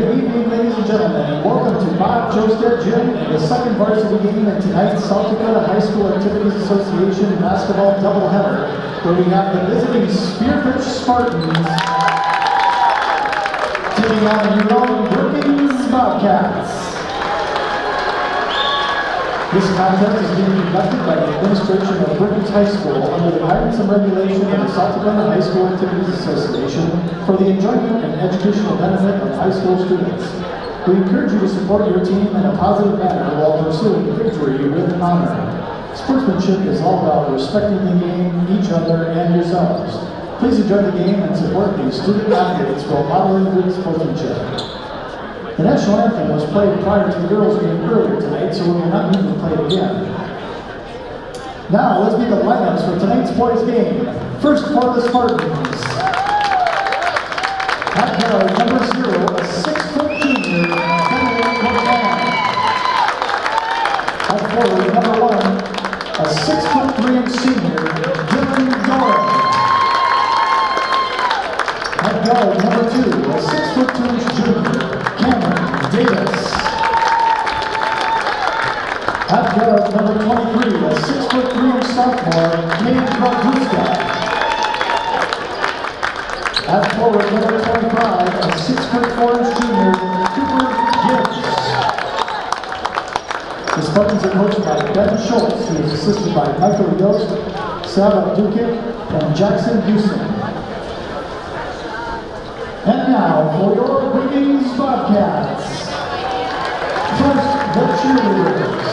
Good evening, ladies and gentlemen, and welcome to Bob Josted Gym and the second varsity game in tonight's South Dakota High School Activities Association basketball doubleheader, where we have the visiting Spearfish Spartans taking on your own Brookings Bobcats. This contest is being conducted by the administration of Brookings High School under the guidance and regulation of the South Dakota High School Activities Association for the enjoyment and educational benefit of high school students. We encourage you to support your team in a positive manner while pursuing victory with honor. Sportsmanship is all about respecting the game, each other, and yourselves. Please enjoy the game and support these student athletes while modeling good sportsmanship. The national anthem was played prior to the girls' game earlier tonight, so we will not need to play it again. Now, let's meet the lineups for tonight's boys' game. First for the Spartans. At guard, number 0, a 6-foot junior, Benjamin Cortana. At forward, number 1, a 6'3" senior, Dylan Doran. At guard, number 2, a 6'2" junior, Davis. At guard, number 23, a 6'3" sophomore, Cade Brodruska. At forward, number 25, a 6'4" junior, Cooper Gibbs. The Spartans are coached by Ben Schultz, who is assisted by Michael Yost, Sava Dukic, and Jackson Houston. And now, for your Brookings Bobcats. First, the cheerleaders.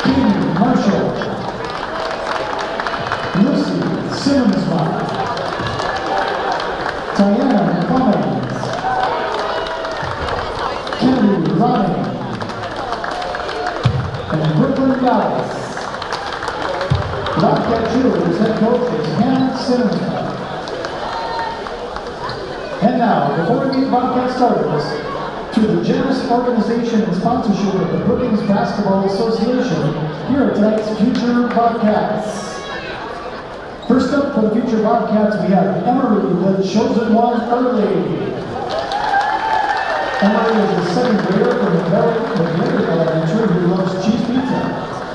Katie Marshall. Lucy Simmonsbach. Diana Cummings. Kennedy Ronning. And Brooklyn Dallas. Bobcat cheerleaders head coach is Hannah Simmonsbach. And now, before we meet Bobcat starters, to the generous organization and sponsorship of the Brookings Basketball Association, here are tonight's future Bobcats. First up for the future Bobcats, we have Emery, the chosen one early. Emery is a second grader from the Elementary who loves cheese pizza.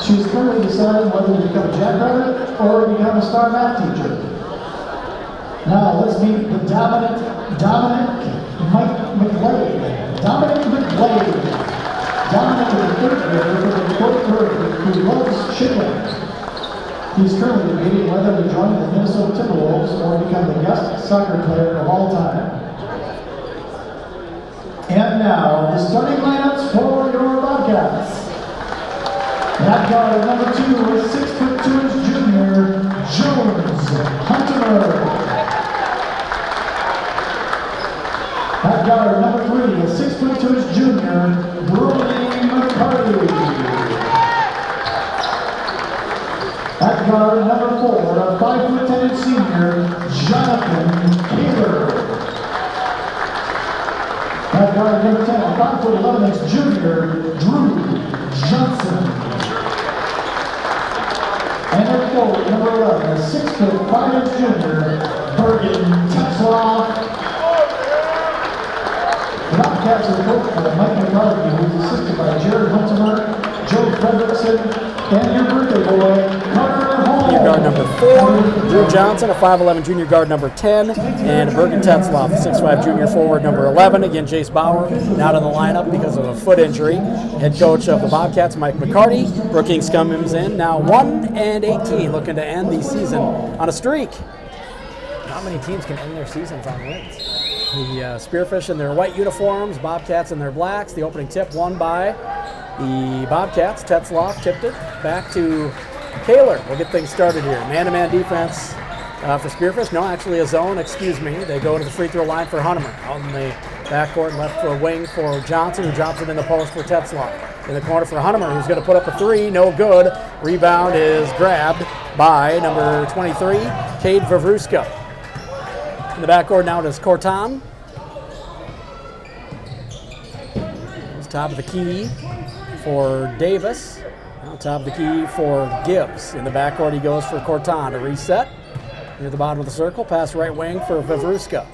She is currently deciding whether to become a jackrabbit or become a star math teacher. Now let's meet the Dominic McGlade. Dominic is a third grader from the fourth grade who loves chicken. He's currently debating whether to join the Minnesota Timberwolves or become the best soccer player of all time. And now, the starting lineups for your Bobcats. At guard, number 2, a 6'2" junior, Jones Hunter. At guard, number 3, a 6'2" junior, Brody McCarty. At guard, number 4, a 5'10" senior, Jonathan Taylor. At guard, number 10, a 5'11" junior, Drew Johnson. And at forward, number 11, a 6'5" junior, Bergen Tetzloff. The Bobcats are coached by Mike McCarthy, who is assisted by Jared Huntemer, Joe Fredrickson, and your birthday boy, Carter Hall. Junior guard number 4, Drew Johnson, a 5'11" junior guard number 10, and Bergen Tetzloff, a 6'5" junior forward number 11. Again, Jace Bauer not in the lineup because of a foot injury. Head coach of the Bobcats, Mike McCarty. Brookings comes in now 1-18, looking to end the season on a streak. Not many teams can end their seasons on wins. The Spearfish in their white uniforms, Bobcats in their blacks. The opening tip won by the Bobcats. Tetzloff tipped it back to Taylor. We'll get things started here. Man-to-man defense for Spearfish. No, actually a zone, excuse me. They go to the free throw line for Huntemer. Out in the backcourt, left for a wing for Johnson, who drops it in the post for Tetzloff. In the corner for Huntemer, who's going to put up a 3. No good. Rebound is grabbed by number 23, Cade Vavruska. In the backcourt now is Corton. He's top of the key for Davis. Now top of the key for Gibbs. In the backcourt he goes for Corton to reset. Near the bottom of the circle, pass right wing for Vavruska.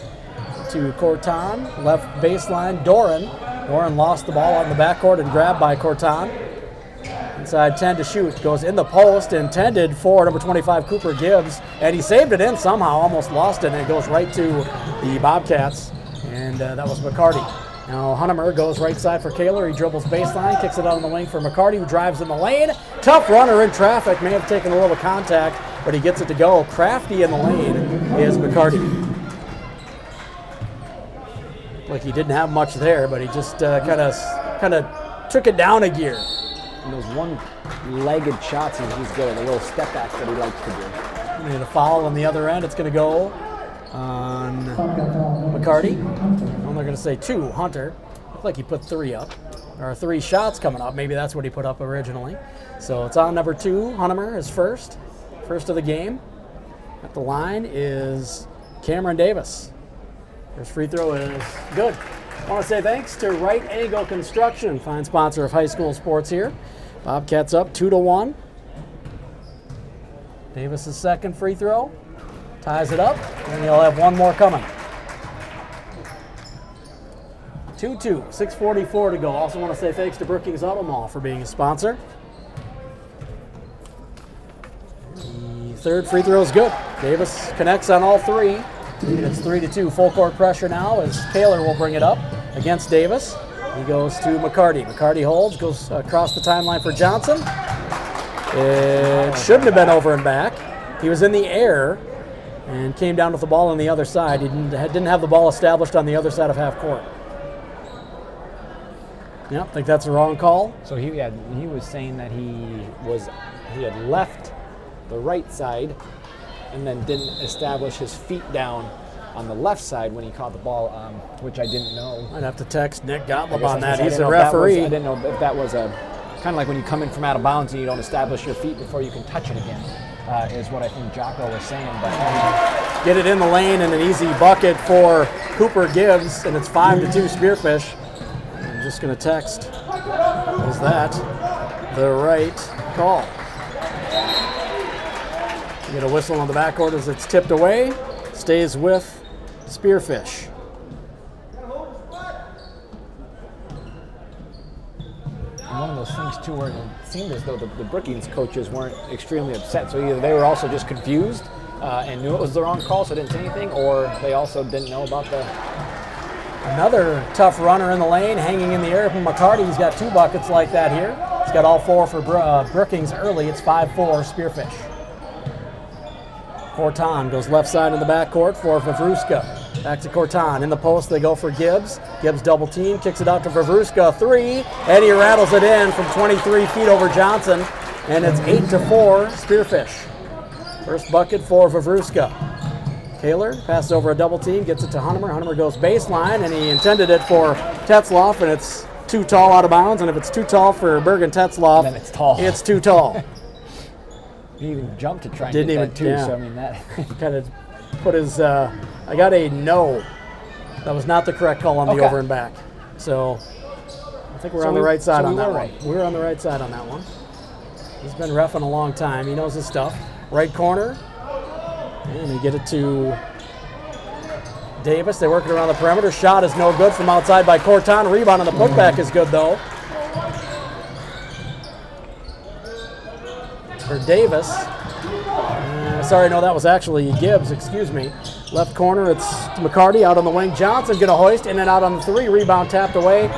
to Corton. Left baseline, Doran. Doran lost the ball on the backcourt and grabbed by Corton. Inside 10 to shoot. Goes in the post, intended for number 25, Cooper Gibbs. And he saved it in somehow, almost lost it, and it goes right to the Bobcats. And that was McCarty. Now Hunnemer goes right side for Kaler. He dribbles baseline, kicks it out on the wing for McCarty, who drives in the lane. Tough runner in traffic. May have taken a little contact, but he gets it to go. Crafty in the lane is McCarty. Like he didn't have much there, but he just kind of took it down a gear. And those one-legged shots, he's good. The little step backs that he likes to do. And a foul on the other end. It's going to go on McCarty. I'm not going to say 2. Hunter. Looked like he put 3 up. There are 3 shots coming up. Maybe that's what he put up originally. So it's on number 2. Hunnemer is first of the game. At the line is Cameron Davis. First free throw is good. I want to say thanks to Right Angle Construction, fine sponsor of high school sports here. Bobcats up 2-1. Davis' second free throw ties it up, and he'll have one more coming. 2-2, 6:44 to go. Also want to say thanks to Brookings Auto Mall for being a sponsor. The third free throw is good. Davis connects on all 3. It's 3-2. Full court pressure now as Kaler will bring it up against Davis. He goes to McCarty. McCarty holds, goes across the timeline for Johnson. It shouldn't have been over and back. He was in the air and came down with the ball on the other side. He didn't have the ball established on the other side of half court. Yeah, I think that's the wrong call. So he was saying that he had left the right side and then didn't establish his feet down on the left side when he caught the ball, which I didn't know. I'd have to text Nick Gottlieb I on that. I He's didn't a know if that was- referee. I didn't know if that was a kind of like when you come in from out of bounds and you don't establish your feet before you can touch it again, is what I think Jocko was saying. But Get it in the lane and an easy bucket for Cooper Gibbs, and it's 5-2 Spearfish. I'm just going to text, is that the right call? You get a whistle on the backcourt as it's tipped away. Stays with Spearfish. And one of those things, too, where it seemed as though the Brookings coaches weren't extremely upset. So either they were also just confused and knew it was the wrong call, so didn't say anything, or they also didn't know about the... Another tough runner in the lane, hanging in the air from McCarty. He's got 2 buckets like that here. He's got all 4 for Brookings early. It's 5-4 Spearfish. Corton goes left side in the backcourt for Vavruska. Back to Corton. In the post, they go for Gibbs. Gibbs double team, kicks it out to Vavruska. 3, and he rattles it in from 23 feet over Johnson. And it's 8-4 Spearfish. First bucket for Vavruska. Kaler passes over a double team, gets it to Hunnemer. Hunnemer goes baseline, and he intended it for Tetzloff, and it's too tall out of bounds. And if it's too tall for Bergen Tetzloff, then it's tall. It's too tall. He even jumped to try and Didn't get even, that, too. yeah. So, I mean, that... Kind of put his, I got a no. That was not the correct call on the Okay. over and back. So I think we're on the right side on that one. right. We're on the right side on that one. He's been reffing a long time. He knows his stuff. Right corner. And they get it to Davis. They work it around the perimeter. Shot is no good from outside by Corton. Rebound on the putback is good, though. For Davis. Sorry, no, that was actually Gibbs, excuse me. Left corner, it's McCarty out on the wing. Johnson going to hoist in and out on the 3. Rebound tapped away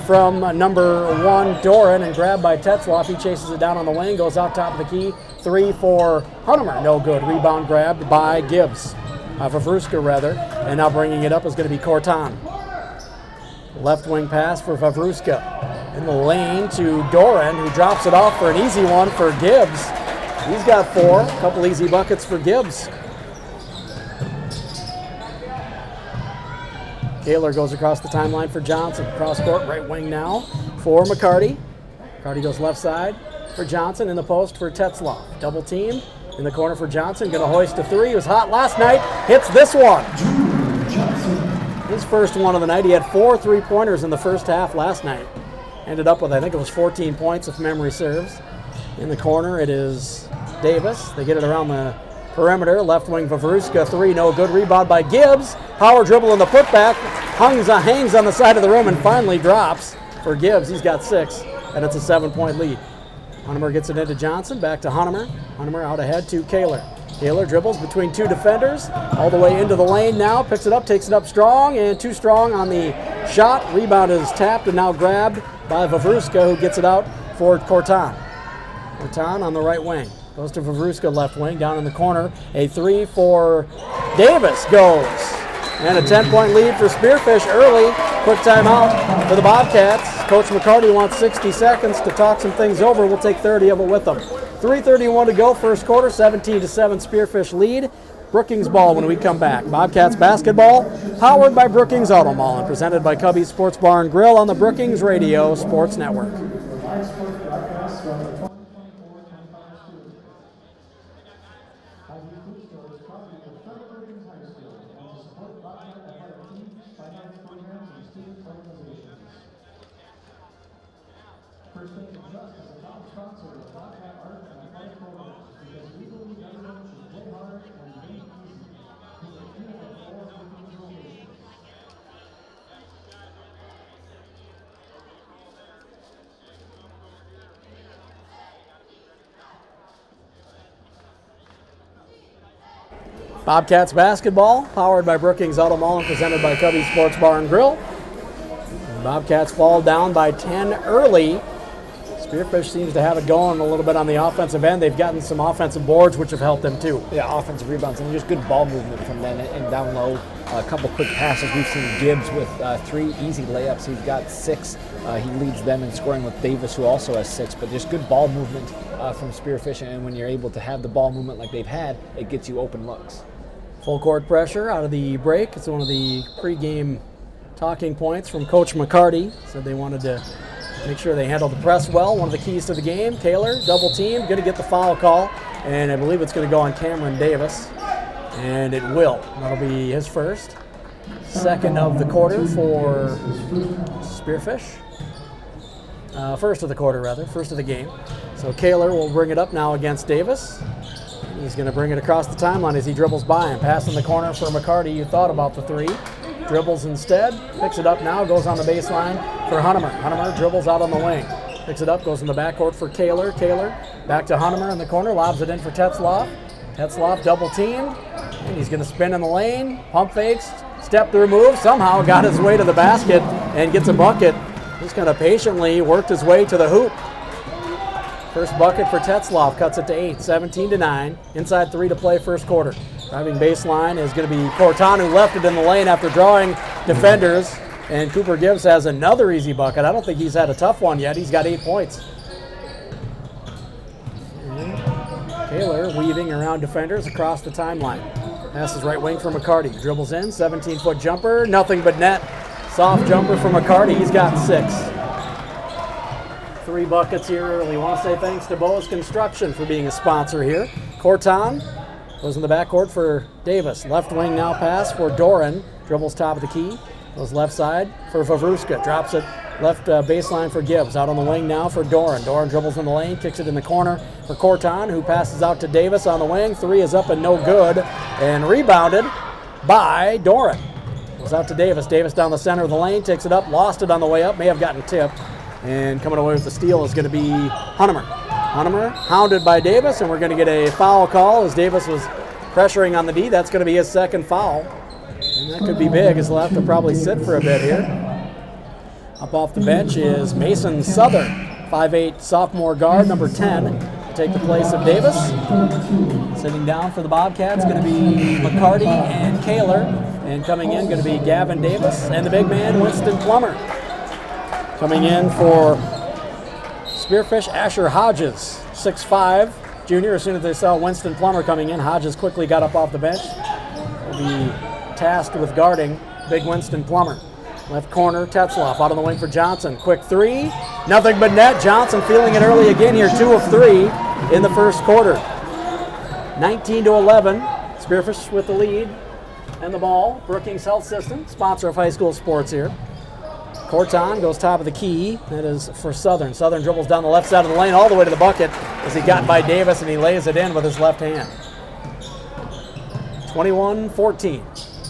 from number 1, Doran, and grabbed by Tetzloff. He chases it down on the wing, goes out top of the key. 3 for Hunnemer, no good. Rebound grabbed by Gibbs, Vavruska rather, and now bringing it up is going to be Corton. Left wing pass for Vavruska. In the lane to Doran, who drops it off for an easy one for Gibbs. He's got 4, a couple easy buckets for Gibbs. Kaler goes across the timeline for Johnson. Cross court, right wing now for McCarty. McCarty goes left side for Johnson, in the post for Tetzloff. Double team in the corner for Johnson. Going to hoist a 3. He was hot last night. Hits this one. His first one of the night. He had 4 3-pointers in the first half last night. Ended up with, I think it was 14 points if memory serves. In the corner, it is Davis. They get it around the perimeter. Left wing Vavruska, 3, no good. Rebound by Gibbs. Power dribble in the putback. Hangs on the side of the rim and finally drops for Gibbs. He's got 6, and it's a 7-point lead. Hunnemer gets it into Johnson, back to Hunnemer. Hunnemer out ahead to Kaler. Kaler dribbles between 2 defenders, all the way into the lane now, picks it up, takes it up strong, and too strong on the shot. Rebound is tapped and now grabbed by Vavruska, who gets it out for Corton. Corton on the right wing. Goes to Vavruska, left wing, down in the corner. A 3 for Davis goes. And a 10-point lead for Spearfish early. Quick timeout for the Bobcats. Coach McCarty wants 60 seconds to talk some things over. We'll take 30 of it with them. 3:31 to go, first quarter, 17-7 Spearfish lead. Brookings ball when we come back. Bobcats basketball, powered by Brookings Auto Mall and presented by Cubby's Sports Bar and Grill on the Brookings Radio Sports Network. Bobcats basketball, powered by Brookings Auto Mall and presented by Cubby Sports Bar and Grill. Bobcats fall down by 10 early. Spearfish seems to have it going a little bit on the offensive end. They've gotten some offensive boards, which have helped them too. Yeah, offensive rebounds and just good ball movement from them and down low. A couple quick passes. We've seen Gibbs with 3 easy layups. He's got 6. He leads them in scoring with Davis, who also has 6. But just good ball movement from Spearfish, and when you're able to have the ball movement like they've had, it gets you open looks. Full court pressure out of the break. It's one of the pregame talking points from Coach McCarty. Said they wanted to make sure they handled the press well. One of the keys to the game. Kaler, double team, going to get the foul call. And I believe it's going to go on Cameron Davis. And it will. That'll be his first. Second of the quarter for Spearfish. First of the quarter, rather. First of the game. So Kaler will bring it up now against Davis. He's going to bring it across the timeline as he dribbles by him. Pass in the corner for McCarty. You thought about the 3. Dribbles instead. Picks it up now. Goes on the baseline for Hunnemer. Hunnemer dribbles out on the wing. Picks it up. Goes in the backcourt for Kaler. Kaler back to Hunnemer in the corner. Lobs it in for Tetzloff. Tetzloff double teamed. And he's going to spin in the lane. Pump fakes. Step through move. Somehow got his way to the basket and gets a bucket. Just kind of patiently worked his way to the hoop. First bucket for Tetzloff, cuts it to 8, 17-9. Inside 3 to play first quarter. Driving baseline is going to be Corton, who left it in the lane after drawing defenders. And Cooper Gibbs has another easy bucket. I don't think he's had a tough one yet. He's got 8 points. Kaler weaving around defenders across the timeline. Passes right wing for McCarty. Dribbles in, 17-foot jumper, nothing but net. Soft jumper for McCarty. He's got 6. 3 buckets here early. Want to say thanks to Boas Construction for being a sponsor here. Corton goes in the backcourt for Davis. Left wing now pass for Doran. Dribbles top of the key. Goes left side for Vavruska. Drops it left baseline for Gibbs. Out on the wing now for Doran. Doran dribbles in the lane. Kicks it in the corner for Corton, who passes out to Davis on the wing. 3 is up and no good. And rebounded by Doran. Goes out to Davis. Davis down the center of the lane. Takes it up. Lost it on the way up. May have gotten tipped. And coming away with the steal is going to be Hunnemer. Hunnemer hounded by Davis, and we're going to get a foul call as Davis was pressuring on the D. That's going to be his second foul. And that could be big, as he'll have to probably sit for a bit here. Up off the bench is Mason Southern, 5'8" sophomore guard, number 10, to take the place of Davis. Sitting down for the Bobcats going to be McCarty and Kaler. And coming in going to be Gavin Davis and the big man, Winston Plummer. Coming in for Spearfish, Asher Hodges, 6'5", junior. As soon as they saw Winston Plummer coming in, Hodges quickly got up off the bench. Will be tasked with guarding big Winston Plummer. Left corner, Tetzloff out on the wing for Johnson. Quick 3, nothing but net. Johnson feeling it early again here, 2 of 3 in the first quarter. 19-11, Spearfish with the lead and the ball. Brookings Health System, sponsor of high school sports here. Corton goes top of the key. That is for Southern. Southern dribbles down the left side of the lane all the way to the bucket as he got by Davis, and he lays it in with his left hand. 21-14.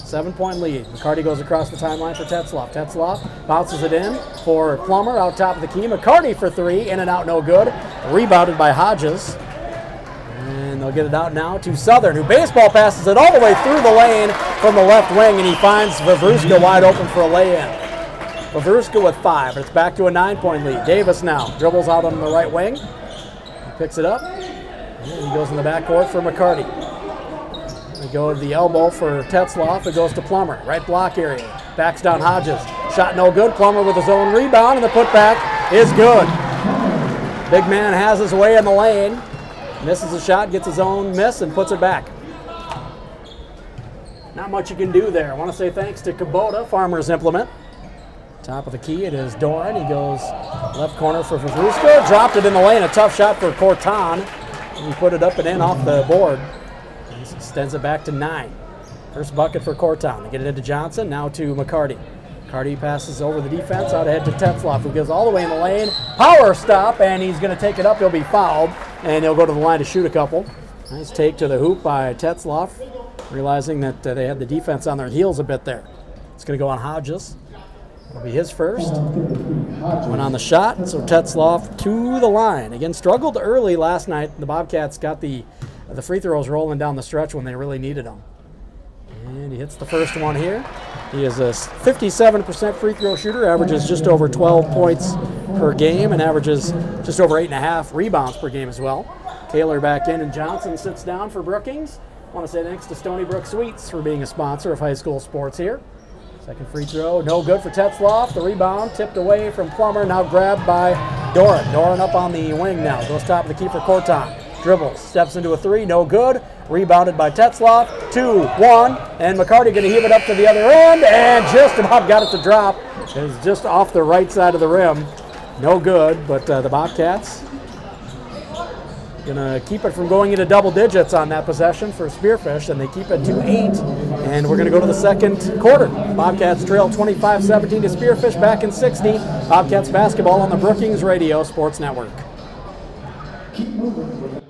7-point lead. McCarty goes across the timeline for Tetzloff. Tetzloff bounces it in for Plummer out top of the key. McCarty for three. In and out, no good. Rebounded by Hodges. And they'll get it out now to Southern, who baseball passes it all the way through the lane from the left wing, and he finds Vavruska wide open for a lay-in. Vavruska with 5. It's back to a 9-point lead. Davis now dribbles out on the right wing. He picks it up. And he goes in the backcourt for McCarty. We go to the elbow for Tetzloff. It goes to Plummer. Right block area. Backs down Hodges. Shot no good. Plummer with his own rebound, and the putback is good. Big man has his way in the lane. Misses a shot, gets his own miss, and puts it back. Not much you can do there. I want to say thanks to Kubota, Farmer's Implement. Top of the key, it is Doran. He goes left corner for Vavruska. Dropped it in the lane. A tough shot for Corton. He put it up and in off the board. He extends it back to 9. First bucket for Corton. They get it into Johnson, now to McCarty. McCarty passes over the defense, out ahead to Tetzloff, who goes all the way in the lane. Power stop, and he's going to take it up. He'll be fouled, and he'll go to the line to shoot a couple. Nice take to the hoop by Tetzloff, realizing that they had the defense on their heels a bit there. It's going to go on Hodges. It'll be his first. Went on the shot, so Tetzloff to the line. Again, struggled early last night. The Bobcats got the free throws rolling down the stretch when they really needed them. And he hits the first one here. He is a 57% free throw shooter, averages just over 12 points per game, and averages just over 8.5 rebounds per game as well. Kaler back in, and Johnson sits down for Brookings. I want to say thanks to Stony Brook Sweets for being a sponsor of high school sports here. Second free throw, no good for Tetzloff. The rebound tipped away from Plummer, now grabbed by Doran. Doran up on the wing now, goes top of the key for Corton. Dribbles, steps into a 3, no good. Rebounded by Tetzloff, 2-1, and McCarty going to heave it up to the other end, and just about got it to drop. It was just off the right side of the rim. No good, but the Bobcats going to keep it from going into double digits on that possession for Spearfish, and they keep it to 8, and we're going to go to the second quarter. Bobcats trail 25-17 to Spearfish back in 60. Bobcats basketball on the Brookings Radio Sports Network. Keep moving.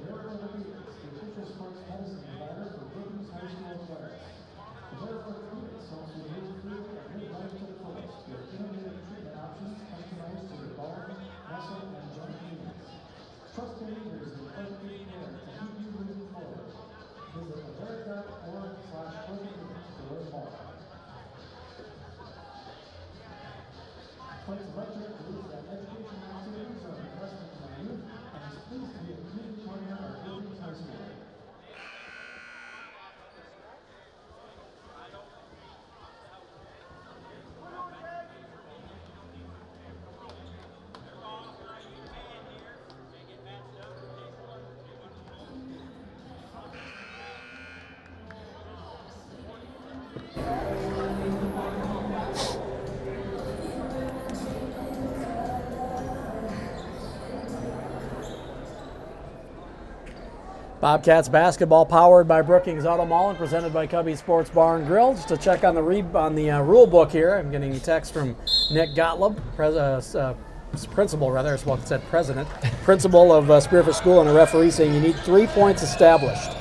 Bobcats basketball powered by Brookings Auto Mall and presented by Cubby Sports Bar and Grill. Just to check on the rule book here, I'm getting a text from Nick Gottlieb, principal rather, well, it said president, principal of Spearfish School, and a referee saying you need 3 points established.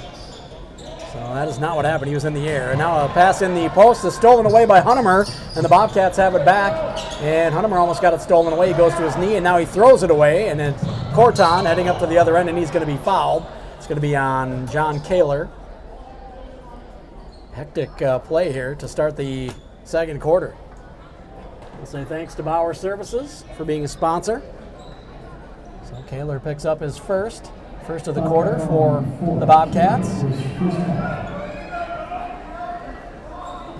So that is not what happened. He was in the air. And now a pass in the post is stolen away by Hunnemer, and the Bobcats have it back. And Hunnemer almost got it stolen away. He goes to his knee, and now he throws it away. And then Corton heading up to the other end, and he's going to be fouled. It's going to be on John Kaler. Hectic play here to start the second quarter. We'll say thanks to Bauer Services for being a sponsor. So Kaler picks up his first of the quarter for the Bobcats.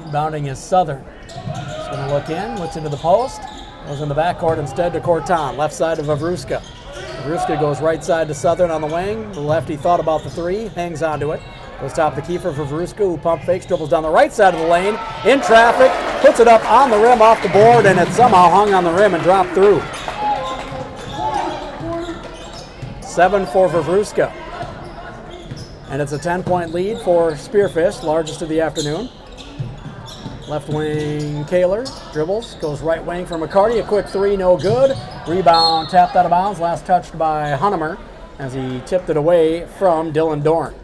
Rebounding is Southern. He's going to look in, looks into the post, goes in the backcourt instead to Corton, left side of Vavruska. Vavruska goes right side to Southern on the wing. The lefty thought about the 3, hangs onto it. Goes top of the key for Vavruska, who pump fakes, dribbles down the right side of the lane, in traffic, puts it up on the rim off the board, and it somehow hung on the rim and dropped through. 7 for Vavruska. And it's a 10-point lead for Spearfish, largest of the afternoon. Left wing Kaler, dribbles, goes right wing for McCarty, a quick 3, no good. Rebound tapped out of bounds, last touched by Hunnemer as he tipped it away from Dylan Dorn.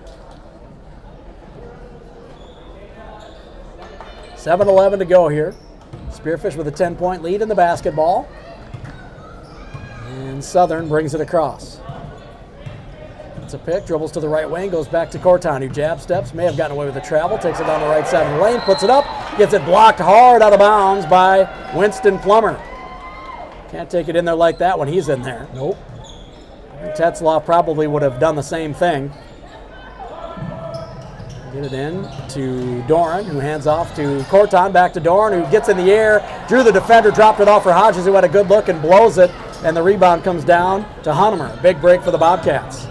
7:11 to go here. Spearfish with a 10-point lead in the basketball. And Southern brings it across. It's a pick, dribbles to the right wing, goes back to Corton, who jab steps, may have gotten away with the travel, takes it down the right side of the lane, puts it up, gets it blocked hard out of bounds by Winston Plummer. Can't take it in there like that when he's in there. Nope. Tetzlaff probably would have done the same thing. Get it in to Doran, who hands off to Corton, back to Doran, who gets in the air, drew the defender, dropped it off for Hodges, who had a good look and blows it, and the rebound comes down to Hunemer. Big break for the Bobcats.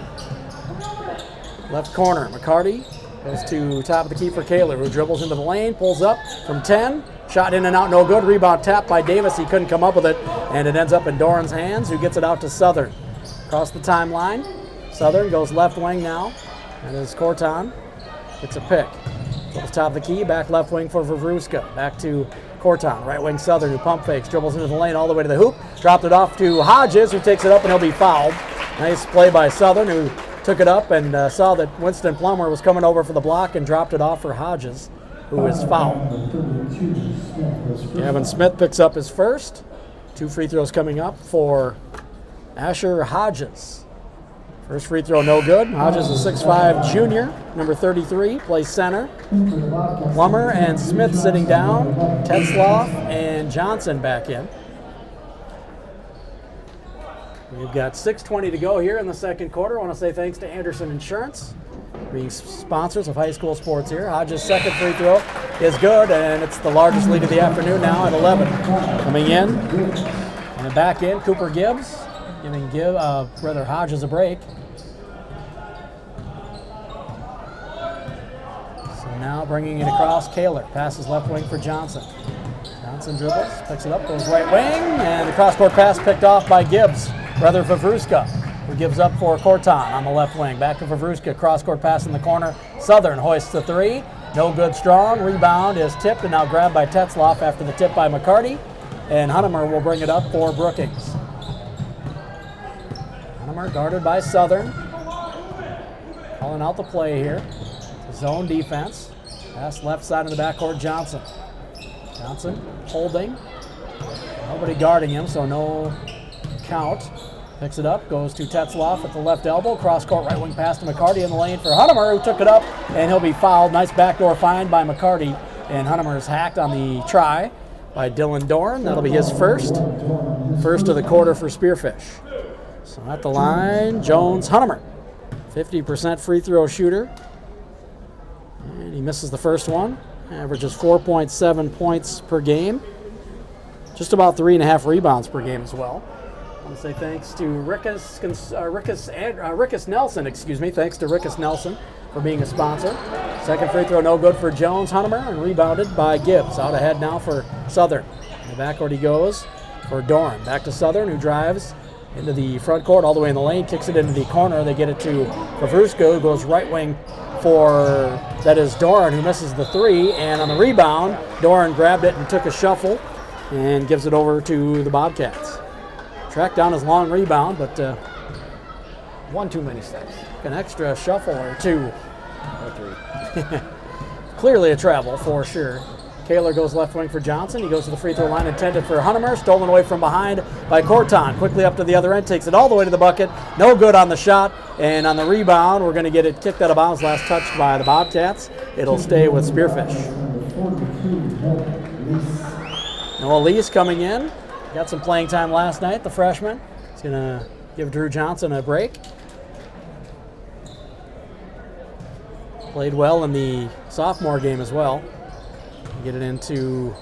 Left corner, McCarty goes to top of the key for Kaler, who dribbles into the lane, pulls up from 10, shot in and out, no good. Rebound tapped by Davis, he couldn't come up with it, and it ends up in Doran's hands, who gets it out to Southern. Across the timeline, Southern goes left wing now, and it's Corton. It's a pick. Goes top of the key, back left wing for Vavruska. Back to Corton, right wing Southern, who pump fakes, dribbles into the lane all the way to the hoop, dropped it off to Hodges, who takes it up and he'll be fouled. Nice play by Southern, who took it up and saw that Winston Plummer was coming over for the block and dropped it off for Hodges, who is fouled. Gavin Smith picks up his first. 2 free throws coming up for Asher Hodges. First free throw no good. Hodges is a 6'5 junior, number 33, plays center. Plummer and Smith sitting down. Tetzlaff and Johnson back in. We've got 6:20 to go here in the second quarter. I want to say thanks to Anderson Insurance, being sponsors of high school sports here. Hodges' second free throw is good, and it's the largest lead of the afternoon now at 11. Coming in and back in, Cooper Gibbs, giving Hodges a break. So now bringing it across, Kaler passes left wing for Johnson. Johnson dribbles, picks it up, goes right wing, and the cross-court pass picked off by Gibbs. Brother Vavruska, who gives up for Corton on the left wing. Back to Vavruska, cross-court pass in the corner. Southern hoists the three. No good strong. Rebound is tipped and now grabbed by Tetzlaff after the tip by McCarty. And Hunemer will bring it up for Brookings. Hunemer guarded by Southern. Calling out the play here. Zone defense. Pass left side of the backcourt, Johnson. Johnson holding. Nobody guarding him, so no count. Picks it up, goes to Tetzlaff at the left elbow. Cross-court right wing pass to McCarty in the lane for Hunemer, who took it up, and he'll be fouled. Nice backdoor find by McCarty, and Hunemer is hacked on the try by Dylan Dorn. That'll be his first of the quarter for Spearfish. So at the line, Jones Hunemer, 50% free throw shooter, and he misses the first one. Averages 4.7 points per game, just about 3.5 rebounds per game as well. I want to say thanks to Rickus Nelson, Thanks to Rickus Nelson for being a sponsor. Second free throw no good for Jones Hunemer and rebounded by Gibbs. Out ahead now for Southern. In the backcourt he goes for Doran. Back to Southern, who drives into the front court all the way in the lane, kicks it into the corner. They get it to Vavruska, who goes right wing that is Doran, who misses the three. And on the rebound, Doran grabbed it and took a shuffle and gives it over to the Bobcats. Tracked down his long rebound, but one too many steps. An extra shuffle or two. Or 3. Clearly a travel for sure. Kaler goes left wing for Johnson. He goes to the free throw line intended for Hunemer. Stolen away from behind by Corton. Quickly up to the other end. Takes it all the way to the bucket. No good on the shot. And on the rebound, we're going to get it kicked out of bounds. Last touched by the Bobcats. It'll stay with Spearfish. Noah Lees coming in. Got some playing time last night, the freshman. He's going to give Drew Johnson a break. Played well in the sophomore game as well. Get it into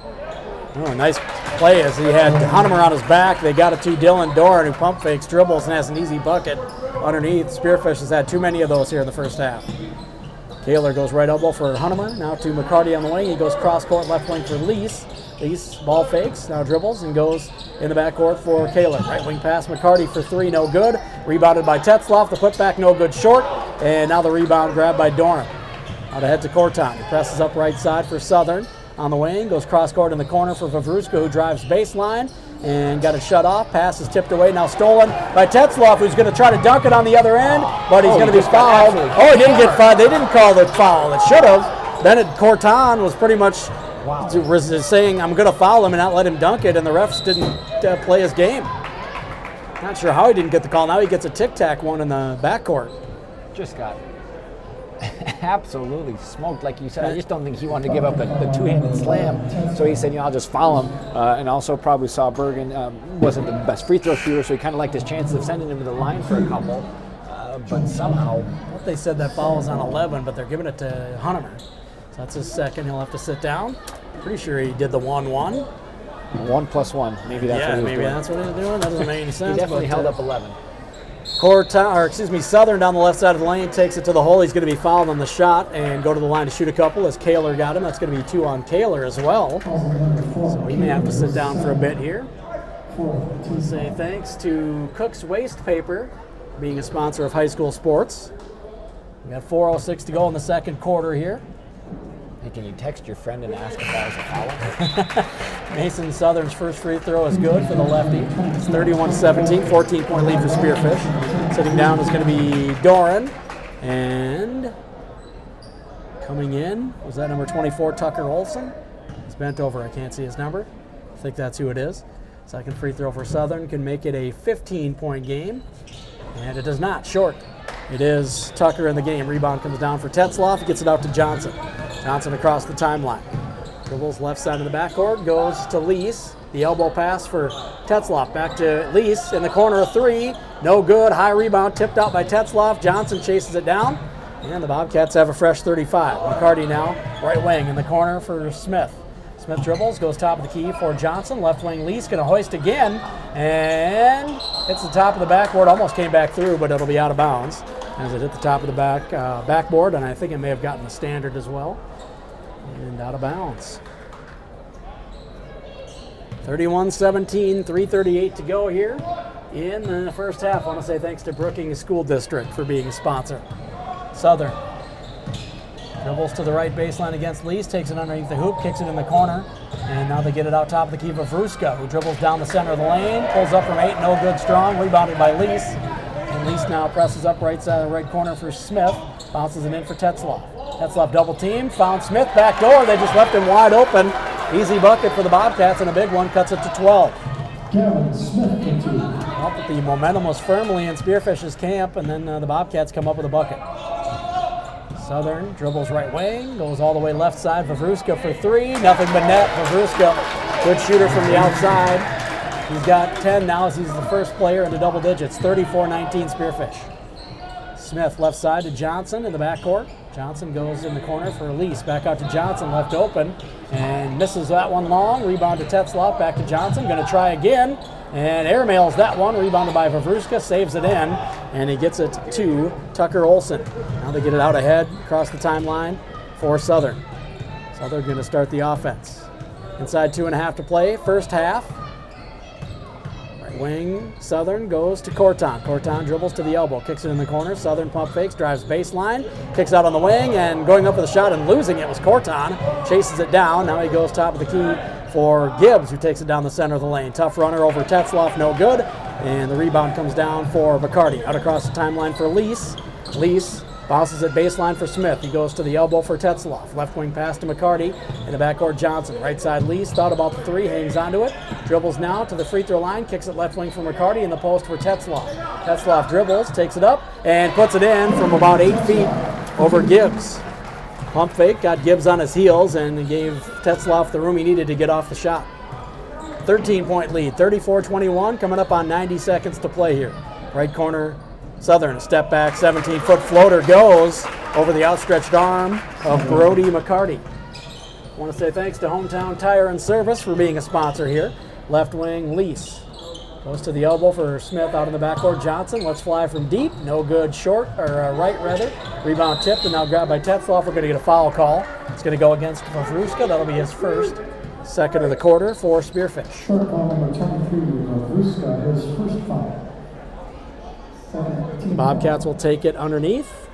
a nice play as he had Hunemer on his back. They got it to Dylan Doran, who pump fakes, dribbles, and has an easy bucket underneath. Spearfish has had too many of those here in the first half. Kaler goes right elbow for Hunemer. Now to McCarty on the wing. He goes cross-court left wing for Lees. Lees ball fakes, now dribbles, and goes in the backcourt for Kaler. Right wing pass, McCarty for three, no good. Rebounded by Tetzlaff. The putback, no good, short. And now the rebound grabbed by Doran. Out ahead to Corton. He presses up right side for Southern. On the wing, goes cross-court in the corner for Vavruska, who drives baseline and got it shut off. Pass is tipped away, now stolen by Tetzlaff, who's going to try to dunk it on the other end, but he's going to be fouled. He didn't get fouled. They didn't call the foul. It should have. Bennett Corton was pretty much Wow. Was saying, I'm going to foul him and not let him dunk it, and the refs didn't play his game. Not sure how he didn't get the call. Now he gets a tic-tac one in the backcourt. Just got absolutely smoked, like you said. I just don't think he wanted to give up the two-handed slam. So he said, I'll just foul him. And also probably saw Bergen wasn't the best free throw shooter, so he kind of liked his chances of sending him to the line for a couple. But somehow, I thought they said that foul was on 11, but they're giving it to Hunnemer. So that's his second. He'll have to sit down. Pretty sure he did the 1-1. 1+1. Maybe that's what he was maybe doing. That's what he was doing. That doesn't make any sense. He definitely held up 11. Southern down the left side of the lane takes it to the hole. He's going to be fouled on the shot and go to the line to shoot a couple as Kaler got him. That's going to be 2 on Kaler as well. So he may have to sit down for a bit here. We'll say thanks to Cook's Waste Paper, being a sponsor of high school sports. We got 4:06 to go in the second quarter here. Hey, can you text your friend and ask if that was a foul? Mason Southern's first free throw is good for the lefty. It's 31-17, 14-point lead for Spearfish. Sitting down is going to be Doran. And coming in, was that number 24, Tucker Olson? He's bent over, I can't see his number. I think that's who it is. Second free throw for Southern can make it a 15-point game. And it does not, short. It is Tucker in the game. Rebound comes down for Tetzloff. He gets it out to Johnson. Johnson across the timeline. Dribbles left side of the backcourt, goes to Lease. The elbow pass for Tetzloff. Back to Lease in the corner of 3. No good. High rebound tipped out by Tetzloff. Johnson chases it down. And the Bobcats have a fresh 35. McCarty now, right wing in the corner for Smith. Smith dribbles, goes top of the key for Johnson. Left wing Lease going to hoist again. And hits the top of the backboard. Almost came back through, but it'll be out of bounds as it hit the top of the backboard. And I think it may have gotten the standard as well. And out of bounds. 31-17, 3:38 to go here in the first half. I want to say thanks to Brookings School District for being a sponsor. Southern dribbles to the right baseline against Lease, takes it underneath the hoop, kicks it in the corner, and now they get it out top of the key for Vruska, who dribbles down the center of the lane, pulls up from 8, no good, strong, rebounded by Lease. And Lease now presses up right side of the right corner for Smith, bounces it in for Tetzloff. Tetzloff double team, found Smith back door, they just left him wide open. Easy bucket for the Bobcats, and a big one cuts it to 12. Gavin Smith into. Well, but the momentum was firmly in Spearfish's camp, and then the Bobcats come up with a bucket. Southern dribbles right wing, goes all the way left side for Vruska for 3. Nothing but net for Vruska. Good shooter from the outside. He's got 10 now as he's the first player into double digits. 34-19 Spearfish. Smith left side to Johnson in the backcourt. Johnson goes in the corner for Elise. Back out to Johnson, left open, and misses that one long. Rebound to Tetzloff, back to Johnson. Going to try again, and airmails that one. Rebounded by Vavruska, saves it in, and he gets it to Tucker Olson. Now they get it out ahead across the timeline for Southern. Southern going to start the offense. Inside 2.5 to play, first half. Wing, Southern goes to Corton. Corton dribbles to the elbow, kicks it in the corner. Southern pump fakes, drives baseline, kicks out on the wing, and going up with a shot and losing it was Corton. Chases it down. Now he goes top of the key for Gibbs, who takes it down the center of the lane. Tough runner over Tetzloff, no good. And the rebound comes down for McCarty. Out across the timeline for Lease. Lease bounces at baseline for Smith. He goes to the elbow for Tetzloff. Left wing pass to McCarty. In the backcourt, Johnson. Right side, Lease. Thought about the 3, hangs onto it. Dribbles now to the free throw line. Kicks it left wing for McCarty in the post for Tetzloff. Tetzloff dribbles, takes it up, and puts it in from about 8 feet over Gibbs. Pump fake, got Gibbs on his heels, and gave Tetzloff the room he needed to get off the shot. 13-point lead, 34-21, coming up on 90 seconds to play here. Right corner, Southern, a step back, 17-foot floater goes over the outstretched arm of Brody McCarty. I want to say thanks to Hometown Tire and Service for being a sponsor here. Left wing, Lease. Goes to the elbow for Smith out in the backcourt. Johnson, let's fly from deep. No good, short, or right rather. Rebound tipped and now grabbed by Tetzloff. We're going to get a foul call. It's going to go against Vavruska. That'll be his first. Second of the quarter for Spearfish. Short foul number 23, Vruska, his first foul. The Bobcats will take it underneath.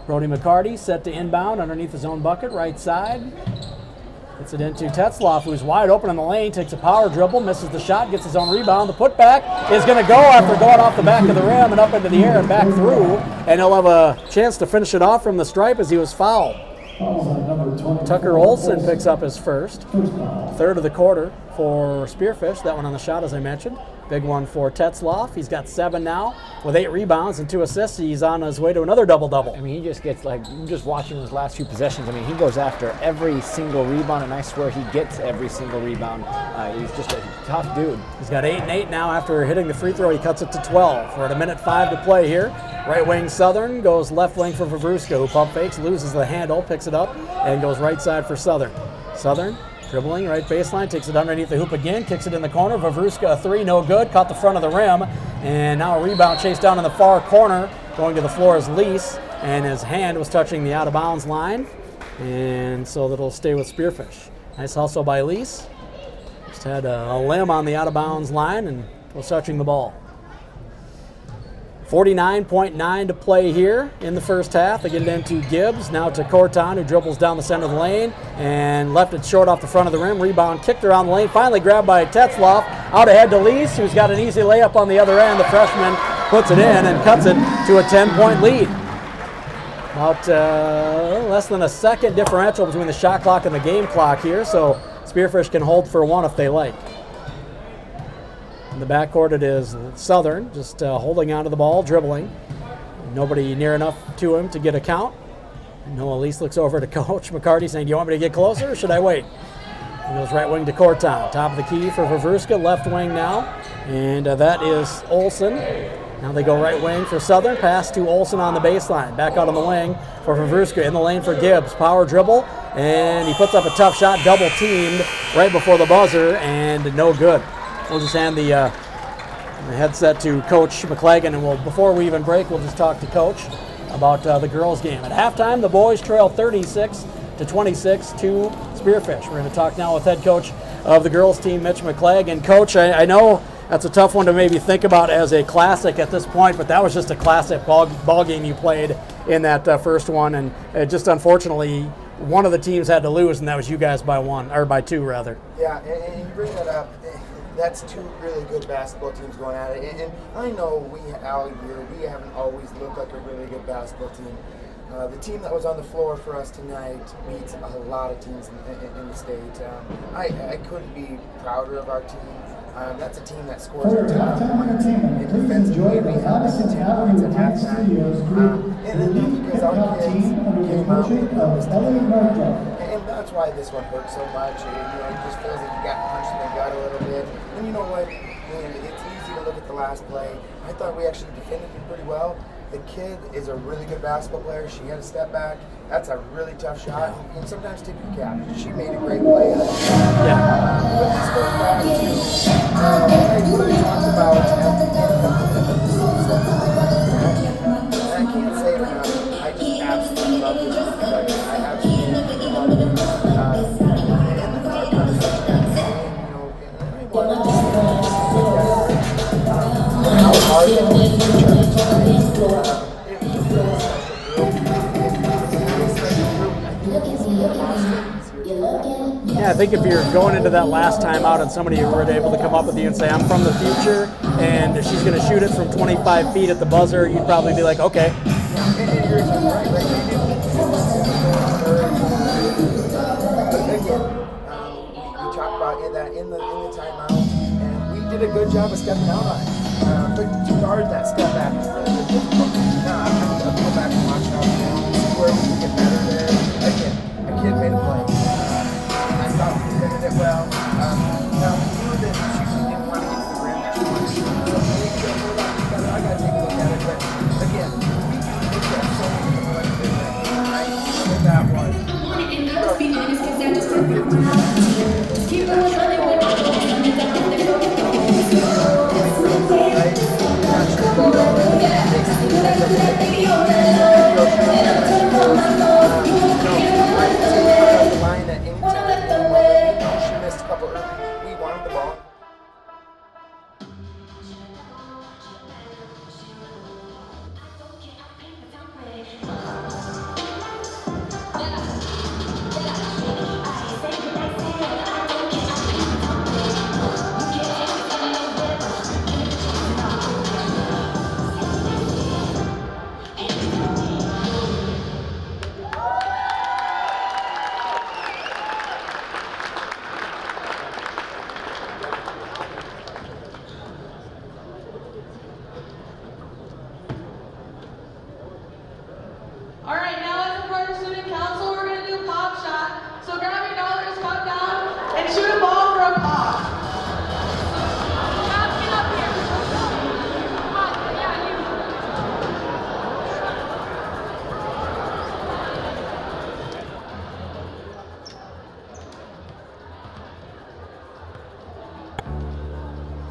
Brody McCarty set to inbound underneath his own bucket, right side. Gets it into Tetzloff, who's wide open in the lane, takes a power dribble, misses the shot, gets his own rebound. The putback is going to go after going off the back of the rim and up into the air and back through. And he'll have a chance to finish it off from the stripe as he was fouled. Falls on number 20. Tucker Olson picks up his first. Third of the quarter for Spearfish. That one on the shot, as I mentioned. Big one for Tetzloff. He's got 7 now with 8 rebounds and 2 assists. He's on his way to another double-double. I mean, he just gets, like, just watching his last few possessions, I mean, he goes after every single rebound, and I swear he gets every single rebound. He's just a tough dude. He's got 8 and 8 now after hitting the free throw. He cuts it to 12. We're at 1:05 to play here. Right wing Southern goes left wing for Vavruska, who pump fakes, loses the handle, picks it up, and goes right side for Southern. Southern dribbling, right baseline, takes it underneath the hoop again, kicks it in the corner. Vavruska, a 3, no good, caught the front of the rim, and now a rebound chased down in the far corner. Going to the floor is Lease, and his hand was touching the out-of-bounds line, and so that'll stay with Spearfish. Nice hustle by Lease. Just had a limb on the out-of-bounds line and was touching the ball. 49.9 to play here in the first half. They get it into Gibbs, now to Corton, who dribbles down the center of the lane and left it short off the front of the rim. Rebound kicked around the lane, finally grabbed by Tetzloff. Out ahead to Lease, who's got an easy layup on the other end. The freshman puts it in and cuts it to a 10-point lead. About less than a second differential between the shot clock and the game clock here, so Spearfish can hold for one if they like. In the backcourt it is Southern, just holding onto the ball, dribbling. Nobody near enough to him to get a count. And Noah Lease looks over to Coach McCarty saying, do you want me to get closer or should I wait? He goes right wing to Corton. Top of the key for Vavruska, left wing now. And that is Olson. Now they go right wing for Southern. Pass to Olson on the baseline. Back out on the wing for Vavruska. In the lane for Gibbs. Power dribble. And he puts up a tough shot, double teamed right before the buzzer, and no good. We'll just hand the headset to Coach McLagan, and before we even break, we'll just talk to Coach about the girls' game. At halftime, the boys trail 36-26 to Spearfish. We're going to talk now with head coach of the girls' team, Mitch McLagan. Coach, I know that's a tough one to maybe think about as a classic at this point, but that was just a classic ball game you played in that first one, and just unfortunately, one of the teams had to lose, and that was you guys by 2 rather. Yeah, and you bring that up. That's 2 really good basketball teams going at it. And I know all year we haven't always looked like a really good basketball team. The team that was on the floor for us tonight beats a lot of teams in the state. I couldn't be prouder of our team. That's a team that scores a ton of points. And defensively, we held us to 10 points at halftime. And then because our kids came out and helped us to and that's why this one hurt so much. It just feels like you got punched in the gut a little bit. And you know what? It's easy to look at the last play. I thought we actually defended it pretty well. The kid is a really good basketball player. She had a step back. That's a really tough shot. And sometimes tip your cap. She made a great play. But this goes back to what I talked about at the beginning of the season. And I can't say it enough. I just absolutely love this group. I absolutely love it. And our conversation at the game, I wanted to how hard they were to determine tonight. It was a really special group. Yeah, I think if you're going into that last time out and somebody were able to come up with you and say, I'm from the future, and she's going to shoot it from 25 feet at the buzzer, you'd probably be like, okay. And you're exactly right. But again, we talked about that in the timeout, and we did a good job of stepping out on it. But to guard that step back is really difficult. Now, I'm going to go back and watch it all and see where we can get better there. Again, a kid made a play. I thought we defended it well. Now, we knew that she didn't want to get to the rim. She wanted to shoot. So I got to take a look at it. But again, we looked at so many different things. I look at that one.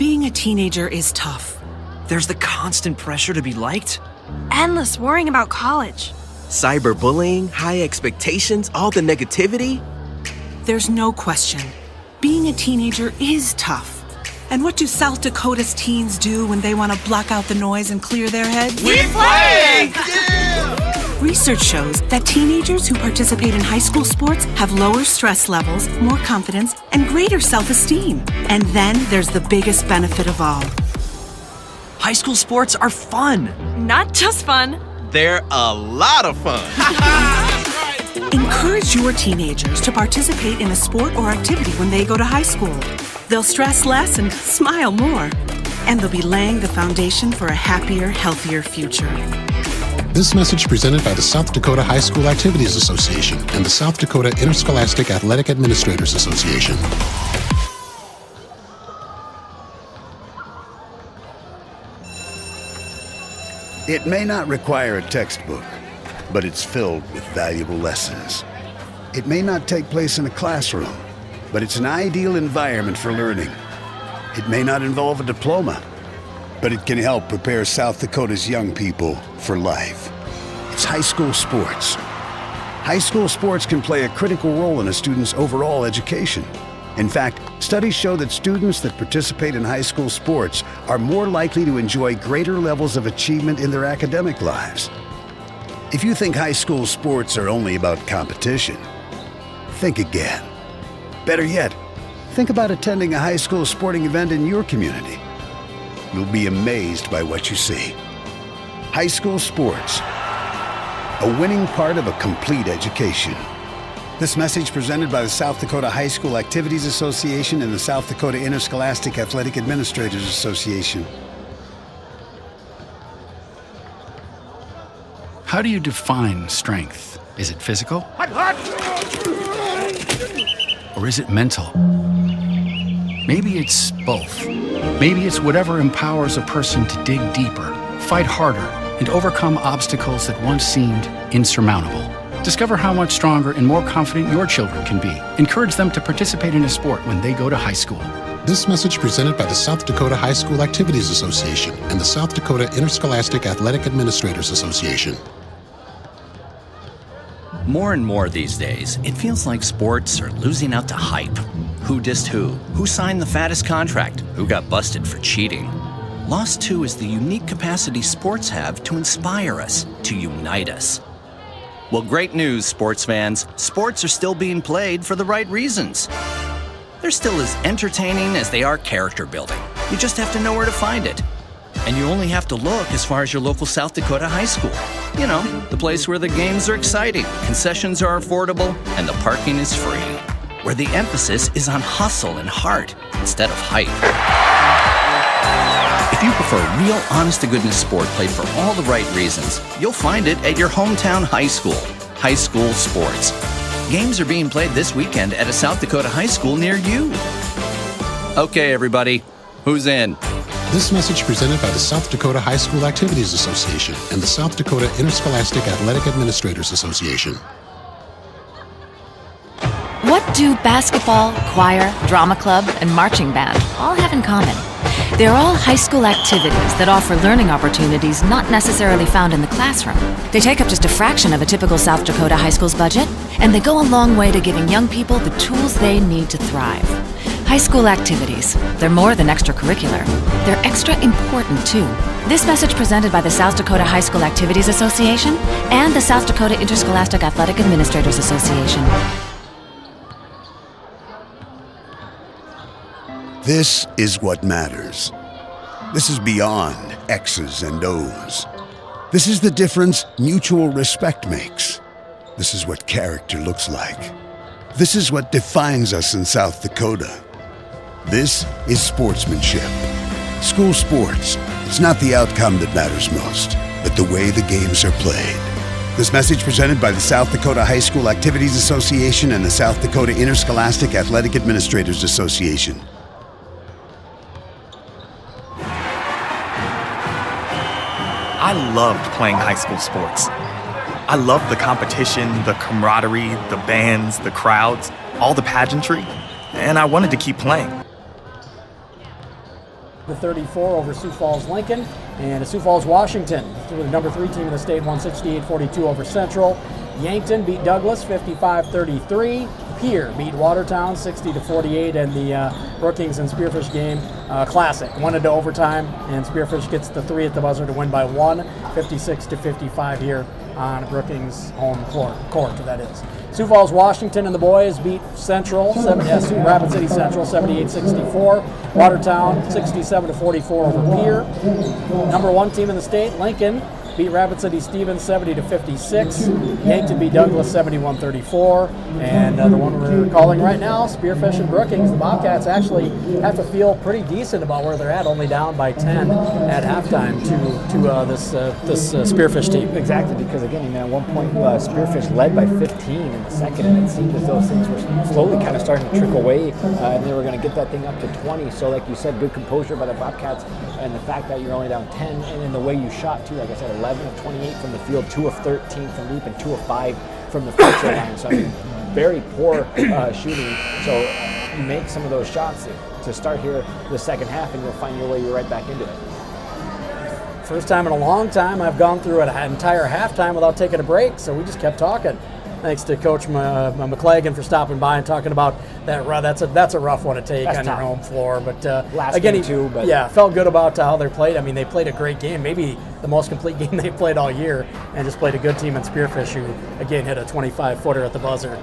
Being a teenager is tough. There's the constant pressure to be liked. Endless worrying about college. Cyberbullying, high expectations, all the negativity. There's no question. Being a teenager is tough. And what do South Dakota's teens do when they want to block out the noise and clear their heads? We play! Research shows that teenagers who participate in high school sports have lower stress levels, more confidence, and greater self-esteem. And then there's the biggest benefit of all. High school sports are fun. Not just fun. They're a lot of fun. Encourage your teenagers to participate in a sport or activity when they go to high school. They'll stress less and smile more. And they'll be laying the foundation for a happier, healthier future. This message presented by the South Dakota High School Activities Association and the South Dakota Interscholastic Athletic Administrators Association. It may not require a textbook, but it's filled with valuable lessons. It may not take place in a classroom, but it's an ideal environment for learning. It may not involve a diploma, but it can help prepare South Dakota's young people for life. It's high school sports. High school sports can play a critical role in a student's overall education. In fact, studies show that students that participate in high school sports are more likely to enjoy greater levels of achievement in their academic lives. If you think high school sports are only about competition, think again. Better yet, think about attending a high school sporting event in your community. You'll be amazed by what you see. High school sports, a winning part of a complete education. This message presented by the South Dakota High School Activities Association and the South Dakota Interscholastic Athletic Administrators Association. How do you define strength? Is it physical? Or is it mental? Maybe it's both. Maybe it's whatever empowers a person to dig deeper, fight harder, and overcome obstacles that once seemed insurmountable. Discover how much stronger and more confident your children can be. Encourage them to participate in a sport when they go to high school. This message presented by the South Dakota High School Activities Association and the South Dakota Interscholastic Athletic Administrators Association. More and more these days, it feels like sports are losing out to hype. Who dissed who? Who signed the fattest contract? Who got busted for cheating? Lost too is the unique capacity sports have to inspire us, to unite us. Well, great news, sports fans. Sports are still being played for the right reasons. They're still as entertaining as they are character building. You just have to know where to find it. And you only have to look as far as your local South Dakota high school. You know, the place where the games are exciting, concessions are affordable, and the parking is free. Where the emphasis is on hustle and heart instead of hype. If you prefer real, honest-to-goodness sport played for all the right reasons, you'll find it at your hometown high school. High school sports. Games are being played this weekend at a South Dakota high school near you. Okay, everybody, who's in? This message presented by the South Dakota High School Activities Association and the South Dakota Interscholastic Athletic Administrators Association. What do basketball, choir, drama club, and marching band all have in common? They're all high school activities that offer learning opportunities not necessarily found in the classroom. They take up just a fraction of a typical South Dakota high school's budget, and they go a long way to giving young people the tools they need to thrive. High school activities, they're more than extracurricular. They're extra important, too. This message presented by the South Dakota High School Activities Association and the South Dakota Interscholastic Athletic Administrators Association. This is what matters. This is beyond X's and O's. This is the difference mutual respect makes. This is what character looks like. This is what defines us in South Dakota. This is sportsmanship. School sports, it's not the outcome that matters most, but the way the games are played. This message presented by the South Dakota High School Activities Association and the South Dakota Interscholastic Athletic Administrators Association. I loved playing high school sports. I loved the competition, the camaraderie, the bands, the crowds, all the pageantry, and I wanted to keep playing. 34 over Sioux Falls Lincoln. And Sioux Falls Washington, the number 3 team in the state, won 68-42 over Central. Yankton beat Douglas 55-33. Pierre beat Watertown 60-48, and the Brookings and Spearfish game, classic. Went into overtime, and Spearfish gets the 3 at the buzzer to win by 1, 56-55 here on Brookings' home court, that is. Sioux Falls Washington and the boys beat Central, Rapid City Central 78-64. Watertown 67-44 over Pierre. Number 1 team in the state, Lincoln, beat Rapid City Stevens 70-56. Yankton beat Douglas 71-34. And the one we're calling right now, Spearfish and Brookings. The Bobcats actually have to feel pretty decent about where they're at, only down by 10 at halftime to this Spearfish team. Exactly, because again, at one point Spearfish led by 15 in the second, and it seemed as though things were slowly kind of starting to trickle away, and they were going to get that thing up to 20. So like you said, good composure by the Bobcats, and the fact that you're only down 10, and in the way you shot too, like I said, 11 of 28 from the field, 2 of 13 from deep, and 2 of 5 from the free throw line. So I mean, very poor shooting. So you make some of those shots to start here the second half, and you'll find your way right back into it. First time in a long time I've gone through an entire halftime without taking a break, so we just kept talking. Thanks to Coach McClagan for stopping by and talking about that. That's a rough one to take on your home floor. But again, felt good about how they played. I mean, they played a great game, maybe the most complete game they've played all year, and just played a good team in Spearfish, who again hit a 25-footer at the buzzer.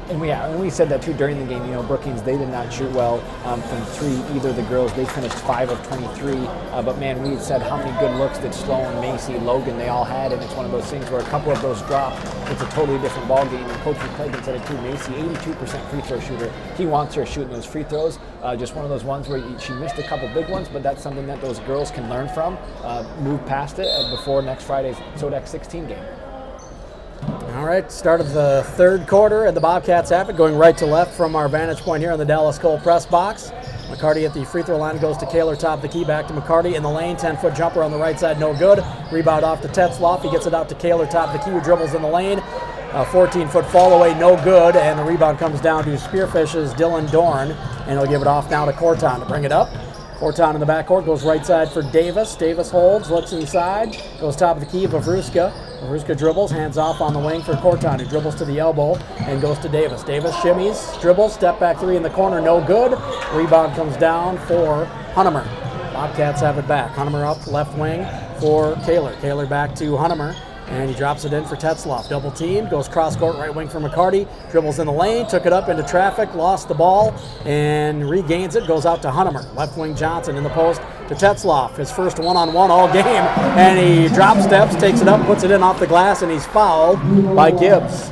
And we said that too during the game. You know, Brookings, they did not shoot well from 3. Either of the girls, they finished 5 of 23. But man, we had said how many good looks that Sloan, Macy, Logan, they all had, and it's one of those things where a couple of those drop. It's a totally different ball game. And Coach McClagan said it too. Macy, 82% free throw shooter. He wants her shooting those free throws. Just one of those ones where she missed a couple big ones, but that's something that those girls can learn from. Move past it before next Friday's Sodak 16 game. All right, start of the third quarter, and the Bobcats have it, going right to left from our vantage point here in the Dallas Cole press box. McCarty at the free throw line, goes to Kaler, top of the key, back to McCarty in the lane, 10-foot jumper on the right side, no good. Rebound off to Tetzloff, he gets it out to Kaler, top of the key, who dribbles in the lane. 14-foot fall away, no good, and the rebound comes down to Spearfish's Dylan Dorn, and he'll give it off now to Corton to bring it up. Corton in the backcourt, goes right side for Davis. Davis holds, looks inside, goes top of the key, Vavruska. Vavruska dribbles, hands off on the wing for Corton, who dribbles to the elbow and goes to Davis. Davis shimmies, dribbles, step back 3 in the corner, no good. Rebound comes down for Hunnemer. Bobcats have it back. Hunnemer up left wing for Kaler. Kaler back to Hunnemer, and he drops it in for Tetzloff. Double team, goes cross court, right wing for McCarty, dribbles in the lane, took it up into traffic, lost the ball, and regains it, goes out to Hunnemer. Left wing Johnson in the post to Tetzloff, his first one-on-one all game, and he drop steps, takes it up, puts it in off the glass, and he's fouled by Gibbs.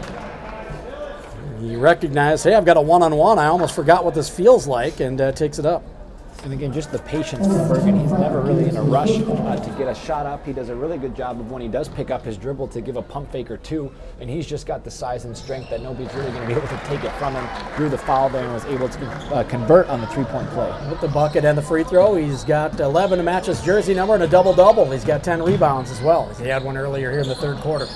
He recognized, hey, I've got a one-on-one, I almost forgot what this feels like, and takes it up. And again, just the patience for Bergen. He's never really in a rush to get a shot up. He does a really good job of when he does pick up his dribble to give a pump fake or two, and he's just got the size and strength that nobody's really going to be able to take it from him. Drew the foul there and was able to convert on the three-point play. With the bucket and the free throw, he's got 11 to match his jersey number and a double-double. He's got 10 rebounds as well. He had one earlier here in the third quarter.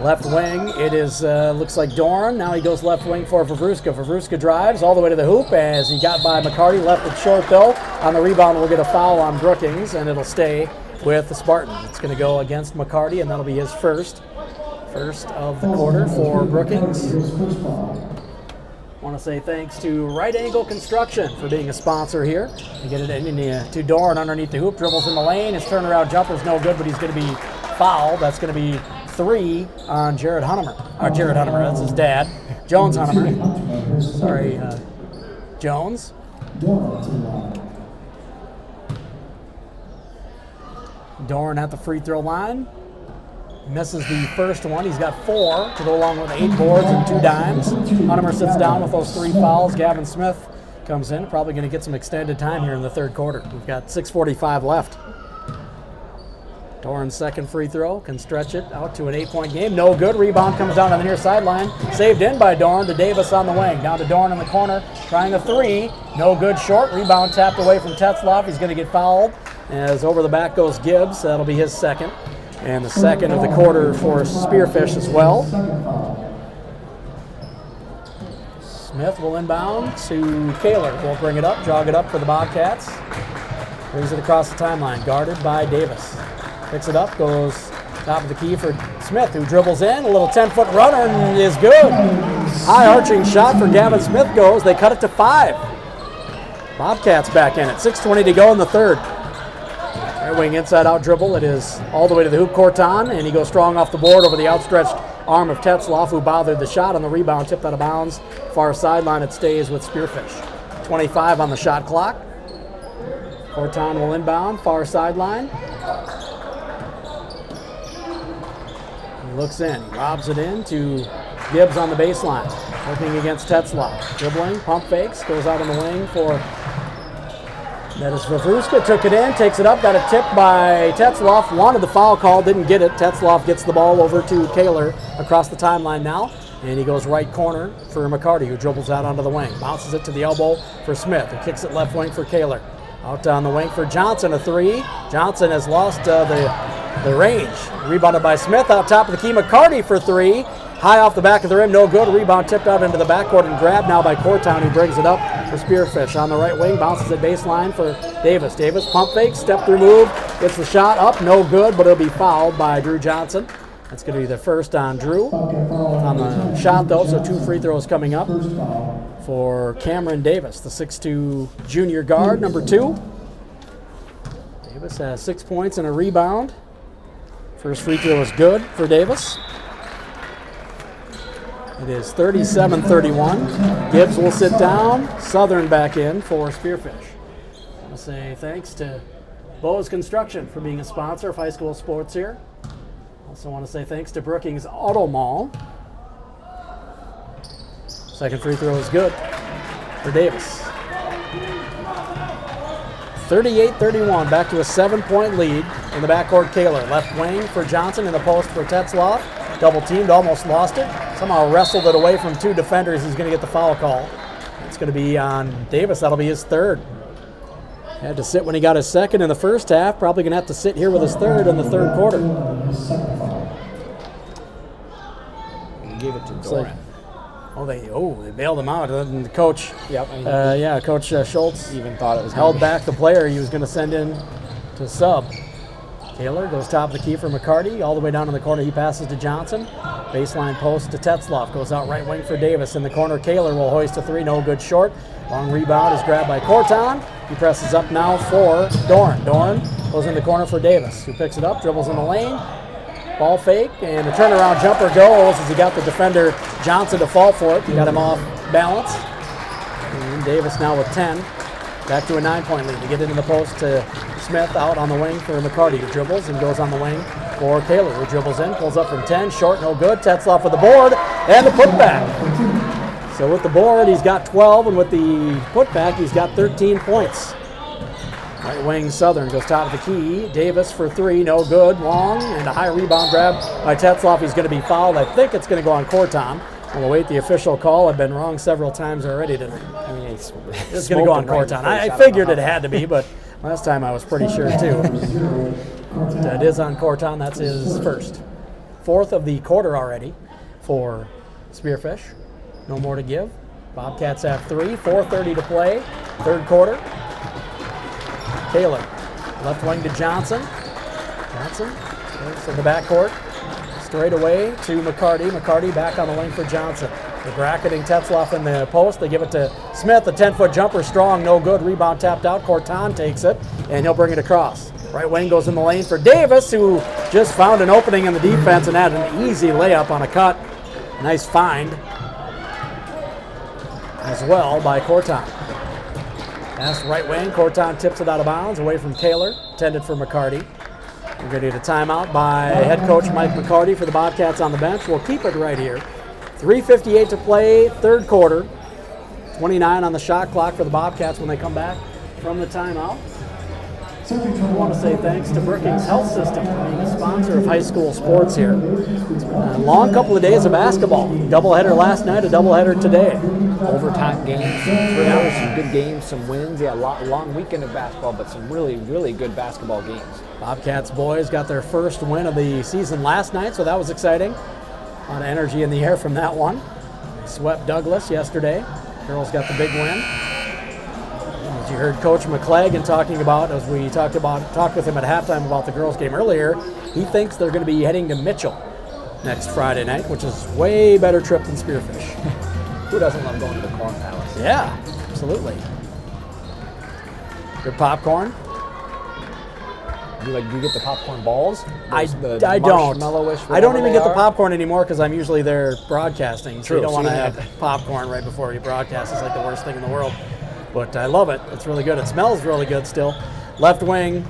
Left wing, it is, looks like Dorn. Now he goes left wing for Vavruska. Vavruska drives all the way to the hoop as he got by McCarty. Left it short, though. On the rebound, we'll get a foul on Brookings, and it'll stay with the Spartans. It's going to go against McCarty, and that'll be his first of the quarter for Brookings. I want to say thanks to Right Angle Construction for being a sponsor here. You get it in to Dorn underneath the hoop, dribbles in the lane. His turnaround jumper's no good, but he's going to be fouled. That's going to be 3 on Jared Hunnemer. Jared Hunnemer, that's his dad. Jones Hunnemer. Sorry, Jones. Dorn at the free throw line. Misses the first one. He's got 4 to go along with 8 boards and 2 dimes. Hunnemer sits down with those 3 fouls. Gavin Smith comes in. Probably going to get some extended time here in the third quarter. We've got 6:45 left. Dorn's second free throw can stretch it out to an 8-point game. No good. Rebound comes down on the near sideline. Saved in by Dorn to Davis on the wing. Down to Dorn in the corner, trying a 3. No good short. Rebound tapped away from Tetzloff. He's going to get fouled as over the back goes Gibbs. That'll be his second. And the second of the quarter for Spearfish as well. Smith will inbound to Kaler. Will bring it up, jog it up for the Bobcats. Brings it across the timeline, guarded by Davis. Picks it up, goes top of the key for Smith, who dribbles in. A little 10-foot runner and is good. High arching shot for Gavin Smith goes. They cut it to 5. Bobcats back in it. 6:20 to go in the third. Right wing inside out dribble. It is all the way to the hoop. Corton, and he goes strong off the board over the outstretched arm of Tetzloff, who bothered the shot on the rebound, tipped out of bounds. Far sideline, it stays with Spearfish. 25 on the shot clock. Corton will inbound, far sideline. He looks in, he lobs it in to Gibbs on the baseline. Working against Tetzloff. Dribbling, pump fakes, goes out on the wing for... That is Vavruska, took it in, takes it up, got a tip by Tetzloff, wanted the foul call, didn't get it. Tetzloff gets the ball over to Kaler across the timeline now, and he goes right corner for McCarty, who dribbles out onto the wing. Bounces it to the elbow for Smith, who kicks it left wing for Kaler. Out down the wing for Johnson, a 3. Johnson has lost the range. Rebounded by Smith, out top of the key, McCarty for 3. High off the back of the rim, no good. Rebound tipped out into the backcourt and grabbed now by Cortown, who brings it up for Spearfish. On the right wing, bounces it baseline for Davis. Davis, pump fake, step through move, gets the shot up, no good, but it'll be fouled by Drew Johnson. That's going to be the first on Drew. On the shot, though, so 2 free throws coming up for Cameron Davis, the 6'2 junior guard, number 2. Davis has 6 points and a rebound. First free throw is good for Davis. It is 37-31. Gibbs will sit down. Southern back in for Spearfish. I want to say thanks to Bo's Construction for being a sponsor of high school sports here. Also want to say thanks to Brookings Auto Mall. Second free throw is good for Davis. 38-31, back to a 7-point lead in the backcourt. Kaler, left wing for Johnson, in the post for Tetzloff. Double teamed, almost lost it. Somehow wrestled it away from 2 defenders. He's going to get the foul call. It's going to be on Davis. That'll be his 3rd. Had to sit when he got his 2nd in the first half. Probably going to have to sit here with his 3rd in the 3rd quarter. He gave it to Doran. They bailed him out. And the coach, Coach Schultz even thought it was held back the player he was going to send in to sub. Taylor goes top of the key for McCarty, all the way down in the corner. He passes to Johnson. Baseline post to Tetzloff. Goes out right wing for Davis. In the corner, Kaler will hoist a 3. No good short. Long rebound is grabbed by Corton. He presses up now for Doran. Doran goes in the corner for Davis, who picks it up, dribbles in the lane. Ball fake, and the turnaround jumper goes as he got the defender Johnson to fall for it. He got him off balance. And Davis now with 10. Back to a 9-point lead. To get it in the post to Smith, out on the wing for McCarty, who dribbles and goes on the wing for Kaler, who dribbles in, pulls up from 10, short, no good. Tetzloff with the board and the putback. So with the board, he's got 12, and with the putback, he's got 13 points. Right wing Southern goes top of the key. Davis for 3, no good. Long, and a high rebound grab by Tetzloff. He's going to be fouled. I think it's going to go on Corton. We'll await the official call. I've been wrong several times already tonight. I mean, it's going to go on Corton. I figured it had to be, but last time I was pretty sure too. But it is on Corton. That's his 1st. 4th of the quarter already for Spearfish. No more to give. Bobcats have 3. 4:30 to play. 3rd quarter. Kaler, left wing to Johnson. Johnson goes in the backcourt. Straight away to McCarty. McCarty back on the wing for Johnson. They're bracketing Tetzloff in the post. They give it to Smith. A 10-foot jumper, strong, no good. Rebound tapped out. Corton takes it, and he'll bring it across. Right wing goes in the lane for Davis, who just found an opening in the defense and had an easy layup on a cut. Nice find as well by Corton. Pass right wing. Corton tips it out of bounds, away from Kaler. Intended for McCarty. We're going to get a timeout by head coach Mike McCarty for the Bobcats on the bench. We'll keep it right here. 3:58 to play, 3rd quarter. 29 on the shot clock for the Bobcats when they come back from the timeout. I want to say thanks to Brookings Health System for being a sponsor of high school sports here. It's been a long couple of days of basketball. Doubleheader last night, a doubleheader today. Overtime games, some good games, some wins. Yeah, long weekend of basketball, but some really, really good basketball games. Bobcats boys got their first win of the season last night, so that was exciting. A lot of energy in the air from that one. They swept Douglas yesterday. Girls got the big win. As You heard Coach McClagan talking about, as we talked with him at halftime about the girls' game earlier, he thinks they're going to be heading to Mitchell next Friday night, which is way better trip than Spearfish. Who doesn't love going to the Corn Palace? Yeah, absolutely. Good popcorn. Do you get the popcorn balls? I don't. Marshmallowish, I don't even whatever get the they are? popcorn anymore because I'm usually there broadcasting. So True, you don't so want to you have popcorn right before you broadcast. It's like the worst thing in the world. But I love it. It's really good. It smells really good still. Left wing,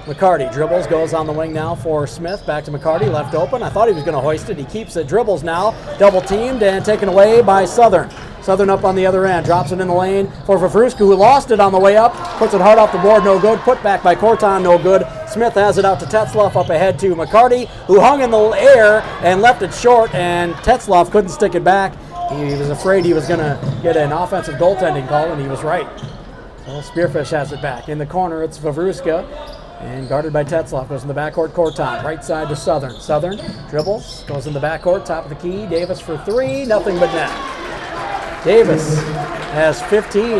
McCarty dribbles, goes on the wing now for Smith. Back to McCarty, left open. I thought he was going to hoist it. He keeps it, dribbles now, double teamed and taken away by Southern. Southern up on the other end, drops it in the lane for Vavruska, who lost it on the way up, puts it hard off the board, no good. Put back by Corton, no good. Smith has it out to Tetzloff, up ahead to McCarty, who hung in the air and left it short, and Tetzloff couldn't stick it back. He was afraid he was going to get an offensive goaltending call, and he was right. So Spearfish has it back. In the corner, it's Vavruska, and guarded by Tetzloff. Goes in the backcourt, Corton, right side to Southern. Southern dribbles, goes in the backcourt, top of the key. Davis for three, nothing but net. Davis has 15.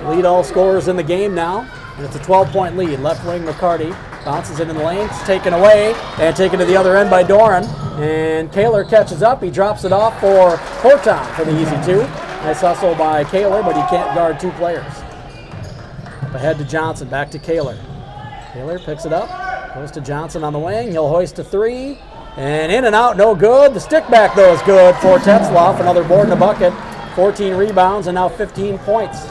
Lead all scorers in the game now, and it's a 12-point lead. Left wing McCarty bounces it in the lane. It's taken away and taken to the other end by Doran. And Kaler catches up. He drops it off for Corton for the easy two. Nice hustle by Kaler, but he can't guard two players. Up ahead to Johnson, back to Kaler. Kaler picks it up, goes to Johnson on the wing. He'll hoist a three. And in and out, no good. The stick back, though, is good for Tetzloff. Another board in the bucket. 14 rebounds and now 15 points.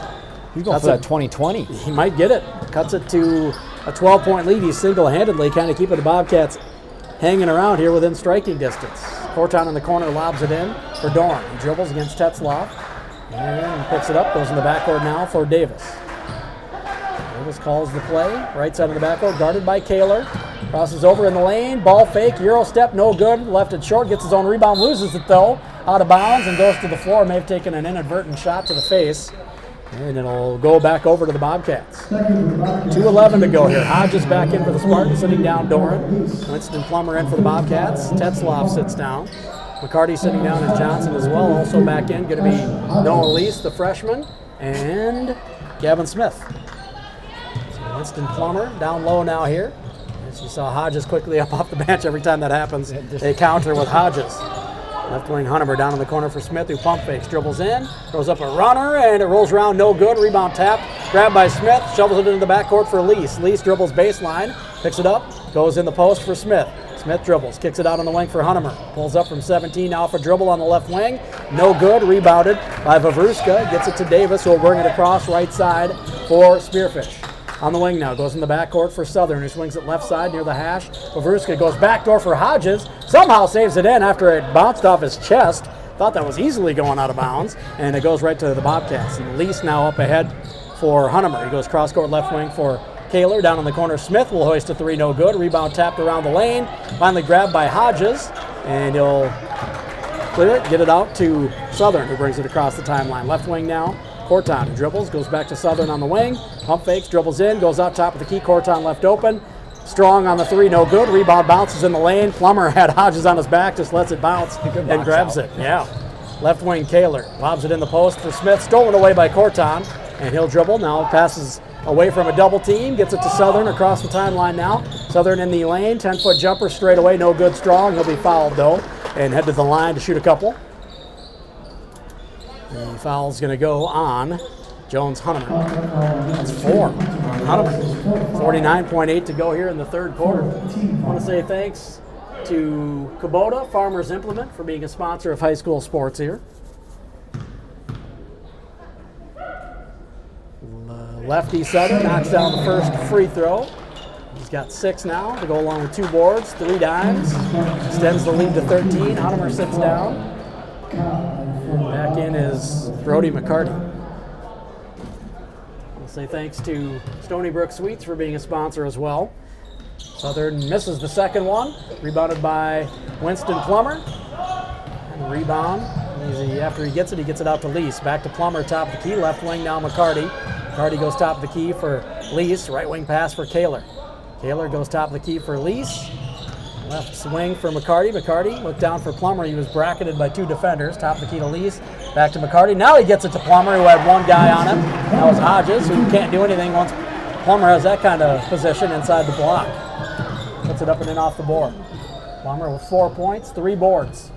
He's going for that 20-20. He might get it. Cuts it to a 12-point lead. He's single-handedly kind of keeping the Bobcats hanging around here within striking distance. Corton in the corner lobs it in for Dorn. He dribbles against Tetzloff and picks it up. Goes in the backcourt now for Davis. Davis calls the play. Right side of the backcourt, guarded by Kaler. Crosses over in the lane. Ball fake. Euro step, no good. Left it short. Gets his own rebound. Loses it, though. Out of bounds and goes to the floor. May have taken an inadvertent shot to the face. And it'll go back over to the Bobcats. 2:11 to go here. Hodges back in for the Spartans, sitting down Doran. Winston Plummer in for the Bobcats. Tetzloff sits down. McCarty sitting down and Johnson as well. Also back in, going to be Noah Lease, the freshman, and Gavin Smith. So Winston Plummer down low now here. As you saw Hodges quickly up off the bench. Every time that happens, they counter with Hodges. Left wing Hunnemer down in the corner for Smith, who pump fakes, dribbles in, throws up a runner, and it rolls around, no good. Rebound tap, grabbed by Smith, shovels it into the backcourt for Lease. Lease dribbles baseline, picks it up, goes in the post for Smith. Smith dribbles, kicks it out on the wing for Hunnemer. Pulls up from 17, now for dribble on the left wing. No good, rebounded by Vavruska. Gets it to Davis, who will bring it across right side for Spearfish. On the wing now, goes in the backcourt for Southern, who swings it left side near the hash. Vavruska goes backdoor for Hodges, somehow saves it in after it bounced off his chest. Thought that was easily going out of bounds, and it goes right to the Bobcats. And Lease now up ahead for Hunnemer. He goes cross-court left wing for Kaler. Down in the corner, Smith will hoist a three, no good. Rebound tapped around the lane, finally grabbed by Hodges, and he'll clear it, get it out to Southern, who brings it across the timeline. Left wing now. Corton dribbles, goes back to Southern on the wing, pump fakes, dribbles in, goes out top of the key, Corton left open, strong on the three, no good, rebound bounces in the lane, Plummer had Hodges on his back, just lets it bounce and grabs it, yeah. Left wing Kaler, lobs it in the post for Smith, stolen away by Corton, and he'll dribble, now passes away from a double team, gets it to Southern across the timeline now, Southern in the lane, 10-foot jumper straight away, no good, strong, he'll be fouled though, and head to the line to shoot a couple. The foul's going to go on Jones Hunnemer. That's 4 on Hunnemer. 49.8 to go here in the third quarter. I want to say thanks to Kubota Farmers Implement for being a sponsor of high school sports here. Lefty Southern knocks down the first free throw. He's got 6 now to go along with 2 boards, 3 dimes. Extends the lead to 13. Hunnemer sits down. Back in is Brody McCarty. I'll say thanks to Stony Brook Sweets for being a sponsor as well. Southern misses the second one, rebounded by Winston Plummer. And rebound, after he gets it out to Lease. Back to Plummer, top of the key, left wing now McCarty. McCarty goes top of the key for Lease, right wing pass for Kaler. Kaler goes top of the key for Lease. Left swing for McCarty. McCarty looked down for Plummer. He was bracketed by 2 defenders. Top of the key to Lees. Back to McCarty. Now he gets it to Plummer, who had 1 guy on him. That was Hodges, who can't do anything once Plummer has that kind of position inside the block. Puts it up and in off the board. Plummer with 4 points, 3 boards.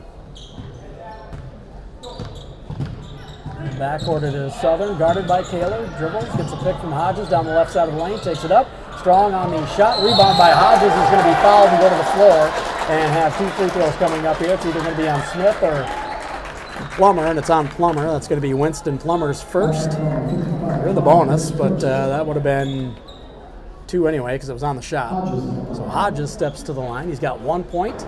Backcourt it is Southern, guarded by Kaler. Dribbles, gets a pick from Hodges down the left side of the lane, takes it up. Strong on the shot, rebound by Hodges. He's going to be fouled and go to the floor and have 2 free throws coming up here. It's either going to be on Smith or Plummer, and it's on Plummer. That's going to be Winston Plummer's first. You're the bonus, but that would have been 2 anyway because it was on the shot. So Hodges steps to the line. He's got 1 point,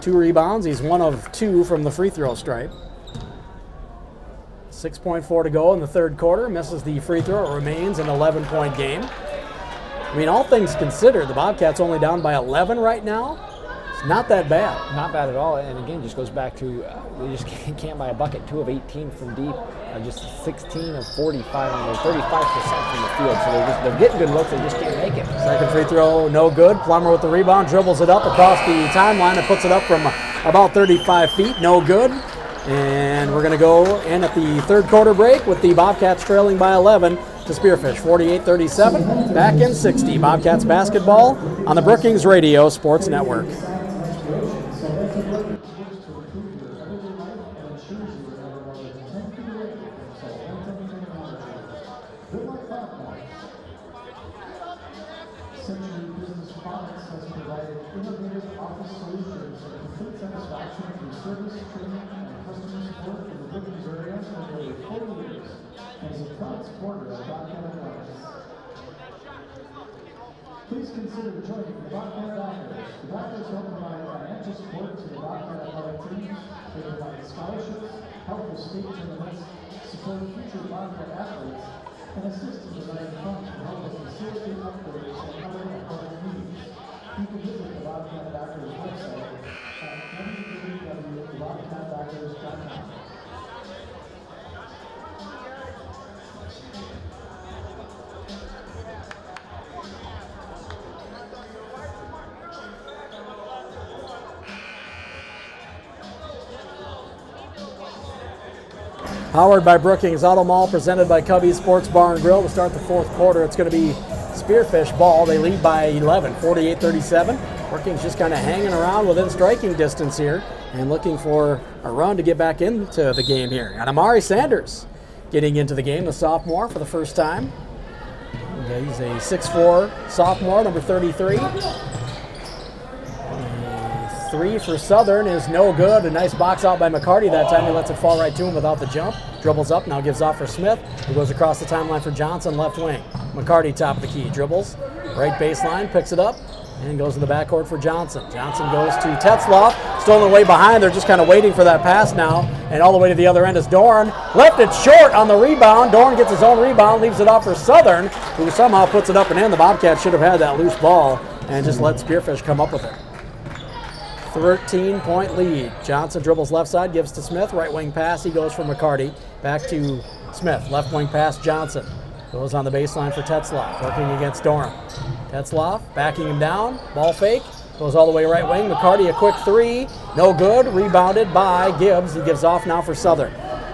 2 rebounds. He's 1 of 2 from the free throw stripe. 6.4 to go in the third quarter. Misses the free throw. It remains an 11-point game. I mean, all things considered, the Bobcats only down by 11 right now. It's not that bad. Not bad at all. And again, just goes back to they just can't buy a bucket. 2 of 18 from deep, just 16 of 45, and 35% from the field. So they're getting good looks. They just can't make it. Second free throw, no good. Plummer with the rebound, dribbles it up across the timeline and puts it up from about 35 feet. No good. And we're going to go in at the third quarter break with the Bobcats trailing by 11 to Spearfish, 48-37. Back in 60. Bobcats basketball on the Brookings Radio Sports Network. Please consider joining the Bobcat Backers. The Backers help provide financial support to the Bobcat athletic teams. They provide scholarships, help with state tournaments, support future Bobcat athletes, and assist in providing funds to help with facilitate upgrades and other athletic needs. You can visit the Bobcat Backers website at www.bobcatbackers.com. Powered by Brookings Auto Mall, presented by Cubby's Sports Bar and Grill. To start the fourth quarter, it's going to be Spearfish ball. They lead by 11, 48-37. Brookings just kind of hanging around within striking distance here and looking for a run to get back into the game here. And Amari Sanders getting into the game, the sophomore, for the first time. Okay, he's a 6'4 sophomore, number 33. 3 for Southern is no good. A nice box out by McCarty that time. He lets it fall right to him without the jump. Dribbles up, now gives off for Smith, who goes across the timeline for Johnson, left wing. McCarty top of the key, dribbles, right baseline, picks it up, and goes to the backcourt for Johnson. Johnson goes to Tetzloff, stolen away behind. They're just kind of waiting for that pass now, and all the way to the other end is Dorn. Left it short on the rebound. Dorn gets his own rebound, leaves it off for Southern, who somehow puts it up and in. The Bobcats should have had that loose ball and just let Spearfish come up with it. 13-point lead. Johnson dribbles left side, gives to Smith. Right wing pass, he goes for McCarty. Back to Smith. Left wing pass, Johnson. Goes on the baseline for Tetzloff, working against Dorn. Tetzloff backing him down. Ball fake. Goes all the way right wing. McCarty a quick 3. No good. Rebounded by Gibbs. He gives off now for Southern.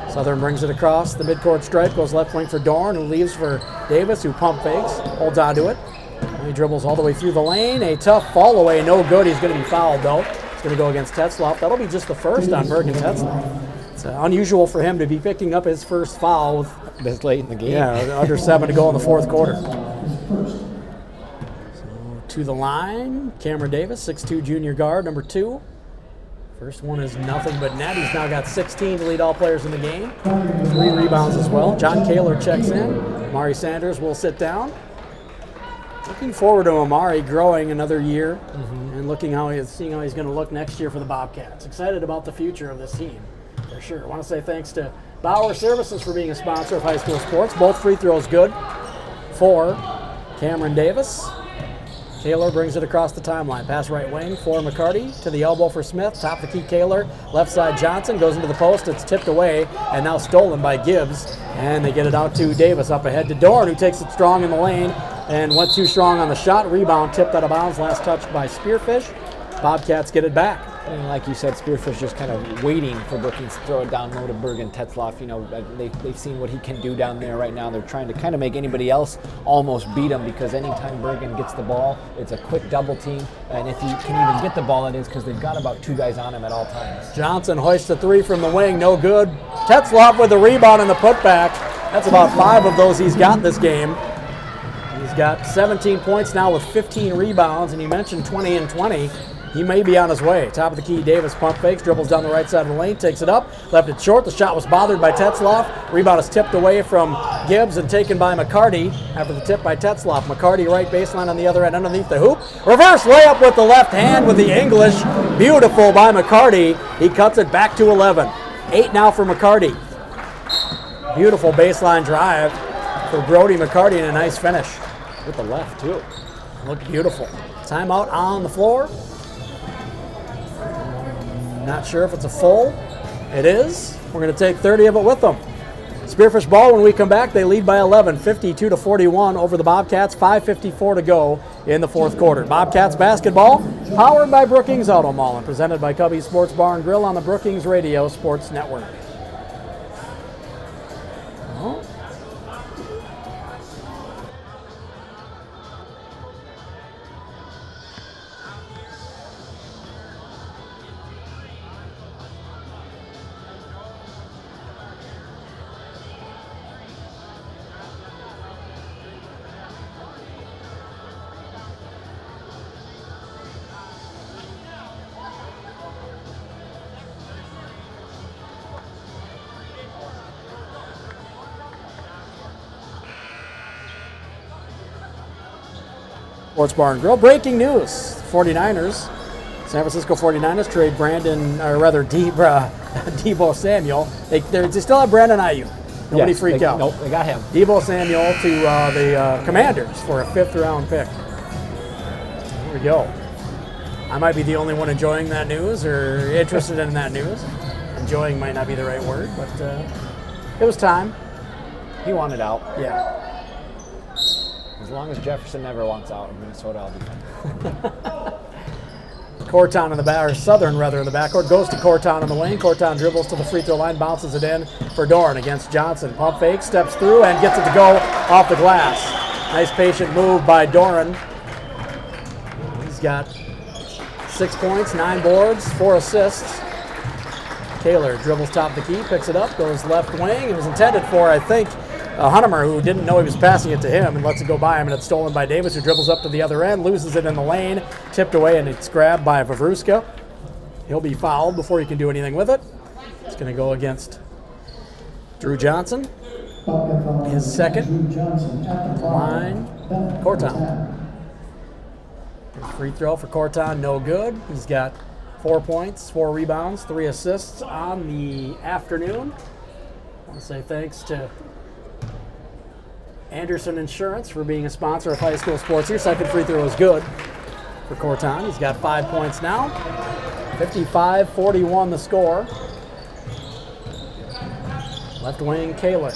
Southern brings it across the midcourt stripe. Goes left wing for Dorn, who leaves for Davis, who pump fakes. Holds on to it. He dribbles all the way through the lane. A tough fall away. No good. He's going to be fouled, though. It's going to go against Tetzloff. That'll be just the first on Bergen Tetzloff. It's unusual for him to be picking up his first foul with this late in the game. Yeah, under 7 to go in the fourth quarter. So to the line, Cameron Davis, 6'2 junior guard, number 2. First one is nothing but net. He's now got 16 to lead all players in the game. 3 rebounds as well. John Kaler checks in. Amari Sanders will sit down. Looking forward to Amari growing another year and seeing how he's going to look next year for the Bobcats. Excited about the future of this team, for sure. I want to say thanks to Bauer Services for being a sponsor of high school sports. Both free throws good for Cameron Davis. Kaler brings it across the timeline. Pass right wing for McCarty. To the elbow for Smith. Top of the key, Kaler. Left side, Johnson. Goes into the post. It's tipped away and now stolen by Gibbs. And they get it out to Davis. Up ahead to Dorn, who takes it strong in the lane and went too strong on the shot. Rebound tipped out of bounds. Last touch by Spearfish. Bobcats get it back. And like you said, Spearfish just kind of waiting for Brookings to throw it down low to Bergen Tetzlaff. You know, they've seen what he can do down there right now. They're trying to kind of make anybody else almost beat him, because anytime Bergen gets the ball, it's a quick double team. And if he can even get the ball, it is because they've got about 2 guys on him at all times. Johnson hoists a 3 from the wing, no good. Tetzlaff with the rebound and the putback. That's about 5 of those he's got this game. He's got 17 points now with 15 rebounds, and you mentioned 20 and 20. He may be on his way. Top of the key, Davis pump fakes, dribbles down the right side of the lane, takes it up, left it short. The shot was bothered by Tetzlaff. Rebound is tipped away from Gibbs and taken by McCarty after the tip by Tetzlaff. McCarty right baseline on the other end underneath the hoop. Reverse layup with the left hand with the English. Beautiful by McCarty. He cuts it back to 11. 8 now for McCarty. Beautiful baseline drive for Brody McCarty and a nice finish. With the left, too. Looked beautiful. Timeout on the floor. Not sure if it's a full. It is. We're going to take 30 of it with them. Spearfish ball when we come back. They lead by 11, 52-41 over the Bobcats. 5:54 to go in the fourth quarter. Bobcats basketball powered by Brookings Auto Mall and presented by Cubby's Sports Bar and Grill on the Brookings Radio Sports Network. Sports Bar and Grill. Breaking news. 49ers. San Francisco 49ers trade Debo Samuel. They still have Brandon Ayuk. Nobody freaked out. Nope, they got him. Debo Samuel to the Commanders for a 5th-round pick. Here we go. I might be the only one enjoying that news or interested in that news. Enjoying might not be the right word, but it was time. He wanted out. Yeah. As long as Jefferson never wants out in Minnesota, I'll be fine. Cortown in the back, or Southern rather, in the backcourt. Goes to Cortown on the wing. Cortown dribbles to the free throw line, bounces it in for Dorn against Johnson. Pump fake, steps through, and gets it to go off the glass. Nice patient move by Doran. He's got 6 points, 9 boards, 4 assists. Kaler dribbles top of the key, picks it up, goes left wing. It was intended for, I think, Hunnemer, who didn't know he was passing it to him and lets it go by him, and it's stolen by Davis, who dribbles up to the other end, loses it in the lane, tipped away, and it's grabbed by Vavruska. He'll be fouled before he can do anything with it. It's going to go against Drew Johnson. His second. Line. Cortown. Free throw for Cortown, no good. He's got 4 points, 4 rebounds, 3 assists on the afternoon. I want to say thanks to Anderson Insurance for being a sponsor of high school sports here. Second free throw is good for Cortown. He's got 5 points now. 55-41 the score. Left wing, Kaler.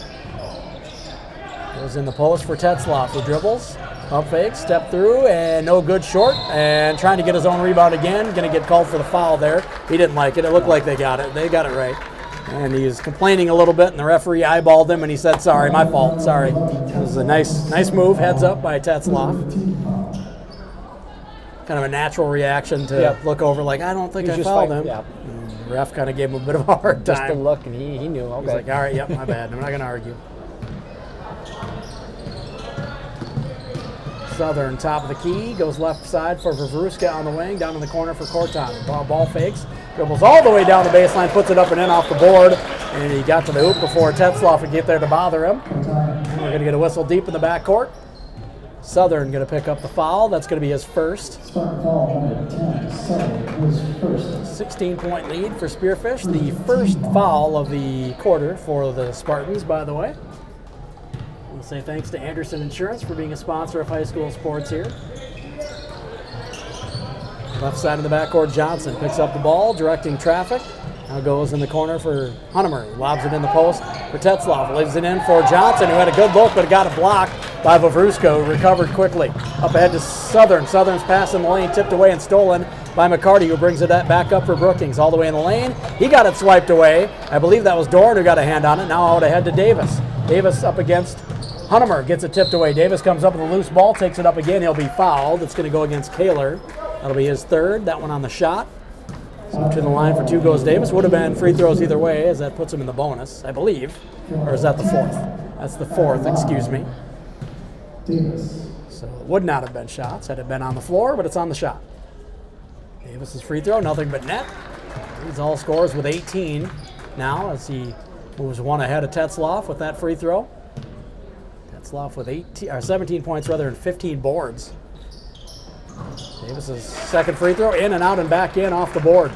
Goes in the post for Tetzlaff, who dribbles. Pump fake, step through, and no good short. And trying to get his own rebound again. Going to get called for the foul there. He didn't like it. It looked like they got it. They got it right. And he was complaining a little bit, and the referee eyeballed him, and he said, sorry, my fault, sorry. It was a nice move, heads up by Tetzlaff. Kind of a natural reaction to look over like, I don't think I fouled him. Yeah. The ref kind of gave him a bit of a hard time. Just a look, and he knew. Okay. He's like, all right, yep, my bad. I'm not going to argue. Southern, top of the key, goes left side for Vavruska on the wing, down in the corner for Cortown. Ball fakes, dribbles all the way down the baseline, puts it up and in off the board, and he got to the hoop before Tetzlaff would get there to bother him. And we're going to get a whistle deep in the backcourt. Southern going to pick up the foul. That's going to be his first. 16-point lead for Spearfish. The first foul of the quarter for the Spartans, by the way. We'll say thanks to Anderson Insurance for being a sponsor of high school sports here. Left side of the backcourt, Johnson picks up the ball, directing traffic. Now goes in the corner for Hunnemer. Lobs it in the post for Tetzlaff. Leaves it in for Johnson, who had a good look, but got it blocked by Vavruska, who recovered quickly. Up ahead to Southern. Southern's pass in the lane, tipped away and stolen by McCarty, who brings it back up for Brookings all the way in the lane. He got it swiped away. I believe that was Dorn who got a hand on it. Now out ahead to Davis. Davis up against Hunnemer, gets it tipped away. Davis comes up with a loose ball, takes it up again. He'll be fouled. It's going to go against Kaler. That'll be his third. That one on the shot. So to the line for 2 goes Davis. Would have been free throws either way, as that puts him in the bonus, I believe. Or is that the fourth? That's the fourth, excuse me. So it would not have been shots had it been on the floor, but it's on the shot. Davis's free throw, nothing but net. Leads all scores with 18 now as he moves one ahead of Tetzloff with that free throw. Tetzloff with 17 points rather than 15 boards. Davis's second free throw, in and out and back in off the board.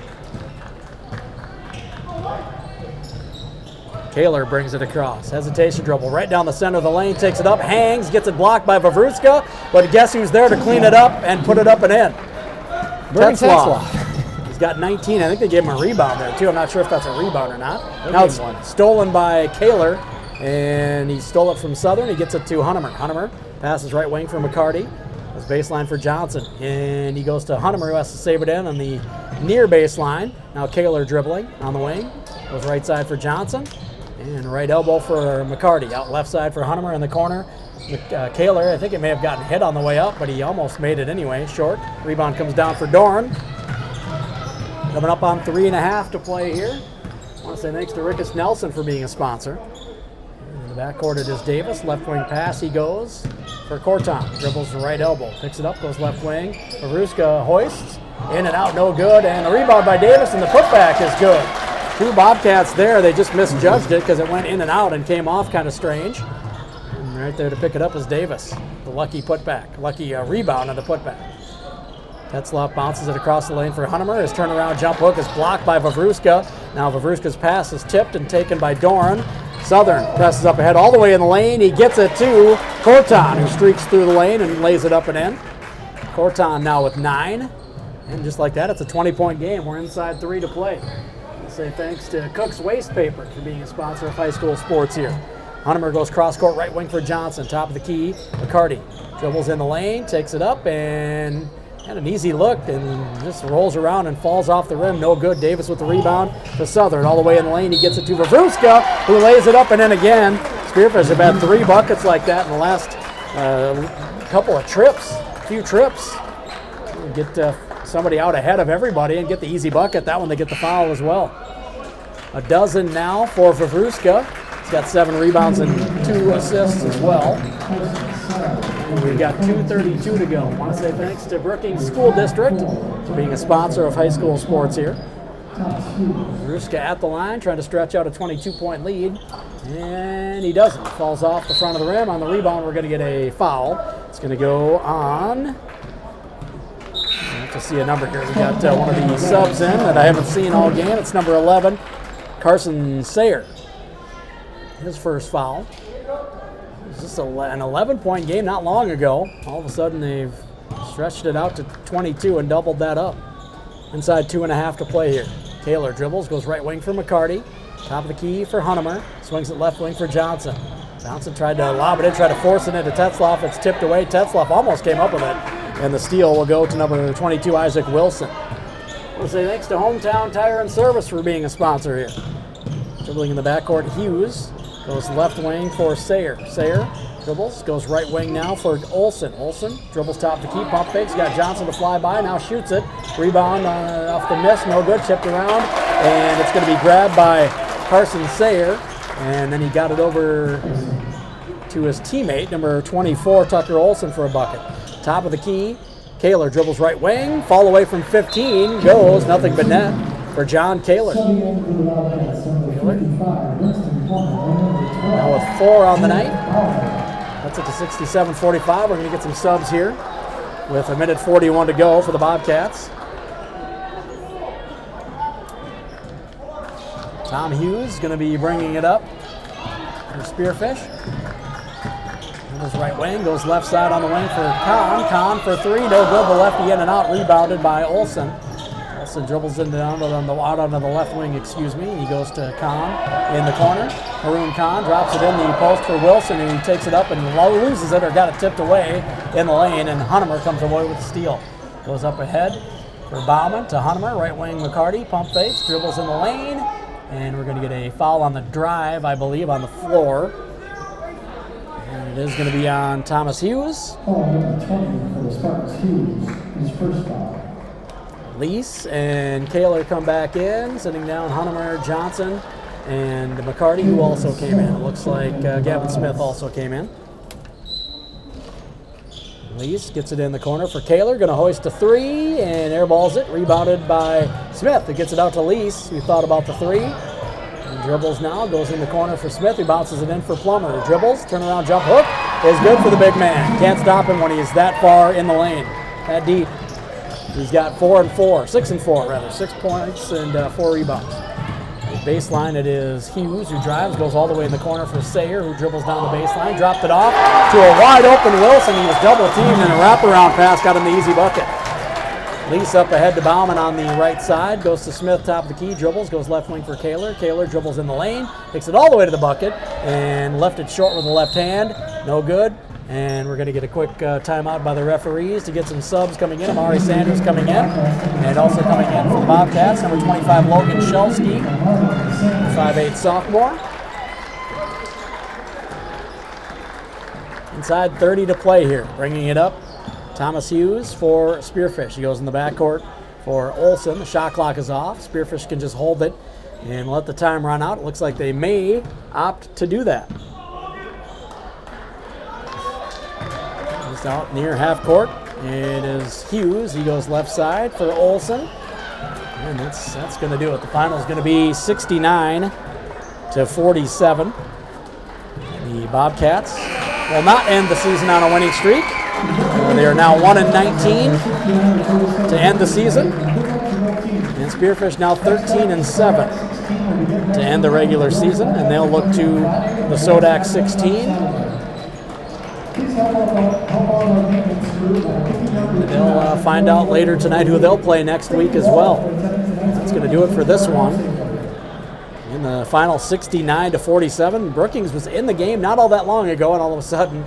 Kaler brings it across. Hesitation dribble right down the center of the lane, takes it up, hangs, gets it blocked by Vavruska, but guess who's there to clean it up and put it up and in? Tetzloff. He's got 19. I think they gave him a rebound there too. I'm not sure if that's a rebound or not. Now it's stolen by Kaler, and he stole it from Southern. He gets it to Hunnemer. Hunnemer passes right wing for McCarty. That's baseline for Johnson, and he goes to Hunnemer, who has to save it in on the near baseline. Now Kaler dribbling on the wing. Goes right side for Johnson, and right elbow for McCarty. Out left side for Hunnemer in the corner. Kaler, I think it may have gotten hit on the way up, but he almost made it anyway. Short. Rebound comes down for Dorn. Coming up on 3.5 to play here. I want to say thanks to Rickus Nelson for being a sponsor. In the backcourt it is Davis. Left wing pass he goes for Corton. Dribbles the right elbow. Picks it up, goes left wing. Vavruska hoists. In and out, no good. And a rebound by Davis, and the putback is good. 2 Bobcats there. They just misjudged it because it went in and out and came off kind of strange. And right there to pick it up is Davis. The lucky putback. Lucky rebound on the putback. Tetzloff bounces it across the lane for Hunnemer. His turnaround jump hook is blocked by Vavruska. Now Vavruska's pass is tipped and taken by Dorn. Southern presses up ahead all the way in the lane. He gets it to Corton, who streaks through the lane and lays it up and in. Corton now with 9. And just like that, it's a 20-point game. We're inside 3 to play. I'll say thanks to Cook's Waste Paper for being a sponsor of high school sports here. Hunnemer goes cross-court right wing for Johnson. Top of the key, McCarty dribbles in the lane, takes it up, and an easy look, and just rolls around and falls off the rim. No good. Davis with the rebound to Southern. All the way in the lane, he gets it to Vavruska, who lays it up and in again. Spearfish have had 3 buckets like that in the last few trips. Get somebody out ahead of everybody and get the easy bucket. That one they get the foul as well. A dozen now for Vavruska. He's got 7 rebounds and 2 assists as well. We've got 2:32 to go. I want to say thanks to Brookings School District for being a sponsor of high school sports here. Vavruska at the line, trying to stretch out a 22-point lead, and he doesn't. Falls off the front of the rim. On the rebound, we're going to get a foul. It's going to go on. I have to see a number here. We got one of the subs in that I haven't seen all game. It's number 11, Carson Sayer. His first foul. It was just an 11-point game not long ago. All of a sudden, they've stretched it out to 22 and doubled that up. Inside 2.5 to play here. Kaler dribbles, goes right wing for McCarty. Top of the key for Hunnemer. Swings it left wing for Johnson. Johnson tried to lob it in, tried to force it into Tetzloff. It's tipped away. Tetzloff almost came up with it. And the steal will go to number 22, Isaac Wilson. We'll say thanks to Hometown Tire and Service for being a sponsor here. Dribbling in the backcourt, Hughes. Goes left wing for Sayer. Sayer dribbles, goes right wing now for Olsen. Olsen dribbles top to keep, pump fakes, got Johnson to fly by, now shoots it. Rebound off the miss, no good, tipped around, and it's going to be grabbed by Carson Sayer, and then he got it over to his teammate, number 24, Tucker Olsen, for a bucket. Top of the key, Kaler dribbles right wing, fall away from 15, goes, nothing but net for John Kaler. Now with 4 on the night. That's it to 67-45. We're going to get some subs here with 1:41 to go for the Bobcats. Tom Hughes is going to be bringing it up for Spearfish. Goes right wing, goes left side on the wing for Kahn. Kahn for 3, no good. The lefty in and out, rebounded by Olsen. Olsen dribbles out onto the left wing, He goes to Kahn in the corner. Haroon Kahn drops it in the post for Wilson, and he takes it up and loses it, or got it tipped away in the lane, and Hunnemer comes away with the steal. Goes up ahead for Bauman to Hunnemer, right wing McCarty, pump fakes, dribbles in the lane, and we're going to get a foul on the drive, I believe, on the floor. And it is going to be on Thomas Hughes. Foul number 20 for the Spartans, Hughes, his first foul. Lease and Kaler come back in, sitting down Hunnemer, Johnson, and McCarty, who also came in. It looks like Gavin Smith also came in. Lease gets it in the corner for Kaler, going to hoist a three, and airballs it, rebounded by Smith, who gets it out to Lease, who thought about the three. And dribbles now, goes in the corner for Smith, who bounces it in for Plummer. Dribbles, turnaround jump hook, is good for the big man. Can't stop him when he's that far in the lane, that deep. He's got 6 and 4 rather, 6 points and 4 rebounds. Baseline, it is Hughes who drives, goes all the way in the corner for Sayer, who dribbles down the baseline, dropped it off to a wide open Wilson. He was double teamed, and a wraparound pass got him the easy bucket. Lease up ahead to Bauman on the right side, goes to Smith, top of the key, dribbles, goes left wing for Kaler. Kaler dribbles in the lane, takes it all the way to the bucket, and left it short with the left hand. No good. And we're going to get a quick timeout by the referees to get some subs coming in. Amari Sanders coming in. And also coming in for the Bobcats, number 25, Logan Shelsky, 5'8" sophomore. Inside 30 to play here. Bringing it up, Thomas Hughes for Spearfish. He goes in the backcourt for Olsen. The shot clock is off. Spearfish can just hold it and let the time run out. It looks like they may opt to do that. Out near half court. It is Hughes. He goes left side for Olsen. And that's going to do it. The final is going to be 69 to 47. The Bobcats will not end the season on a winning streak. They are now 1-19 to end the season. And Spearfish now 13-7 to end the regular season. And they'll look to the Sodak 16. They'll find out later tonight who they'll play next week as well. That's going to do it for this one. In the final 69 to 47, Brookings was in the game not all that long ago, and all of a sudden,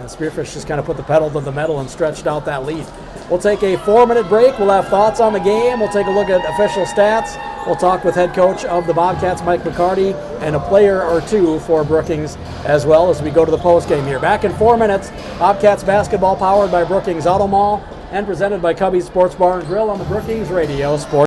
Spearfish just kind of put the pedal to the metal and stretched out that lead. We'll take a 4-minute break. We'll have thoughts on the game. We'll take a look at official stats. We'll talk with head coach of the Bobcats, Mike McCarty, and a player or two for Brookings as well as we go to the postgame here. Back in 4 minutes, Bobcats basketball powered by Brookings Auto Mall and presented by Cubby's Sports Bar and Grill on the Brookings Radio Sports.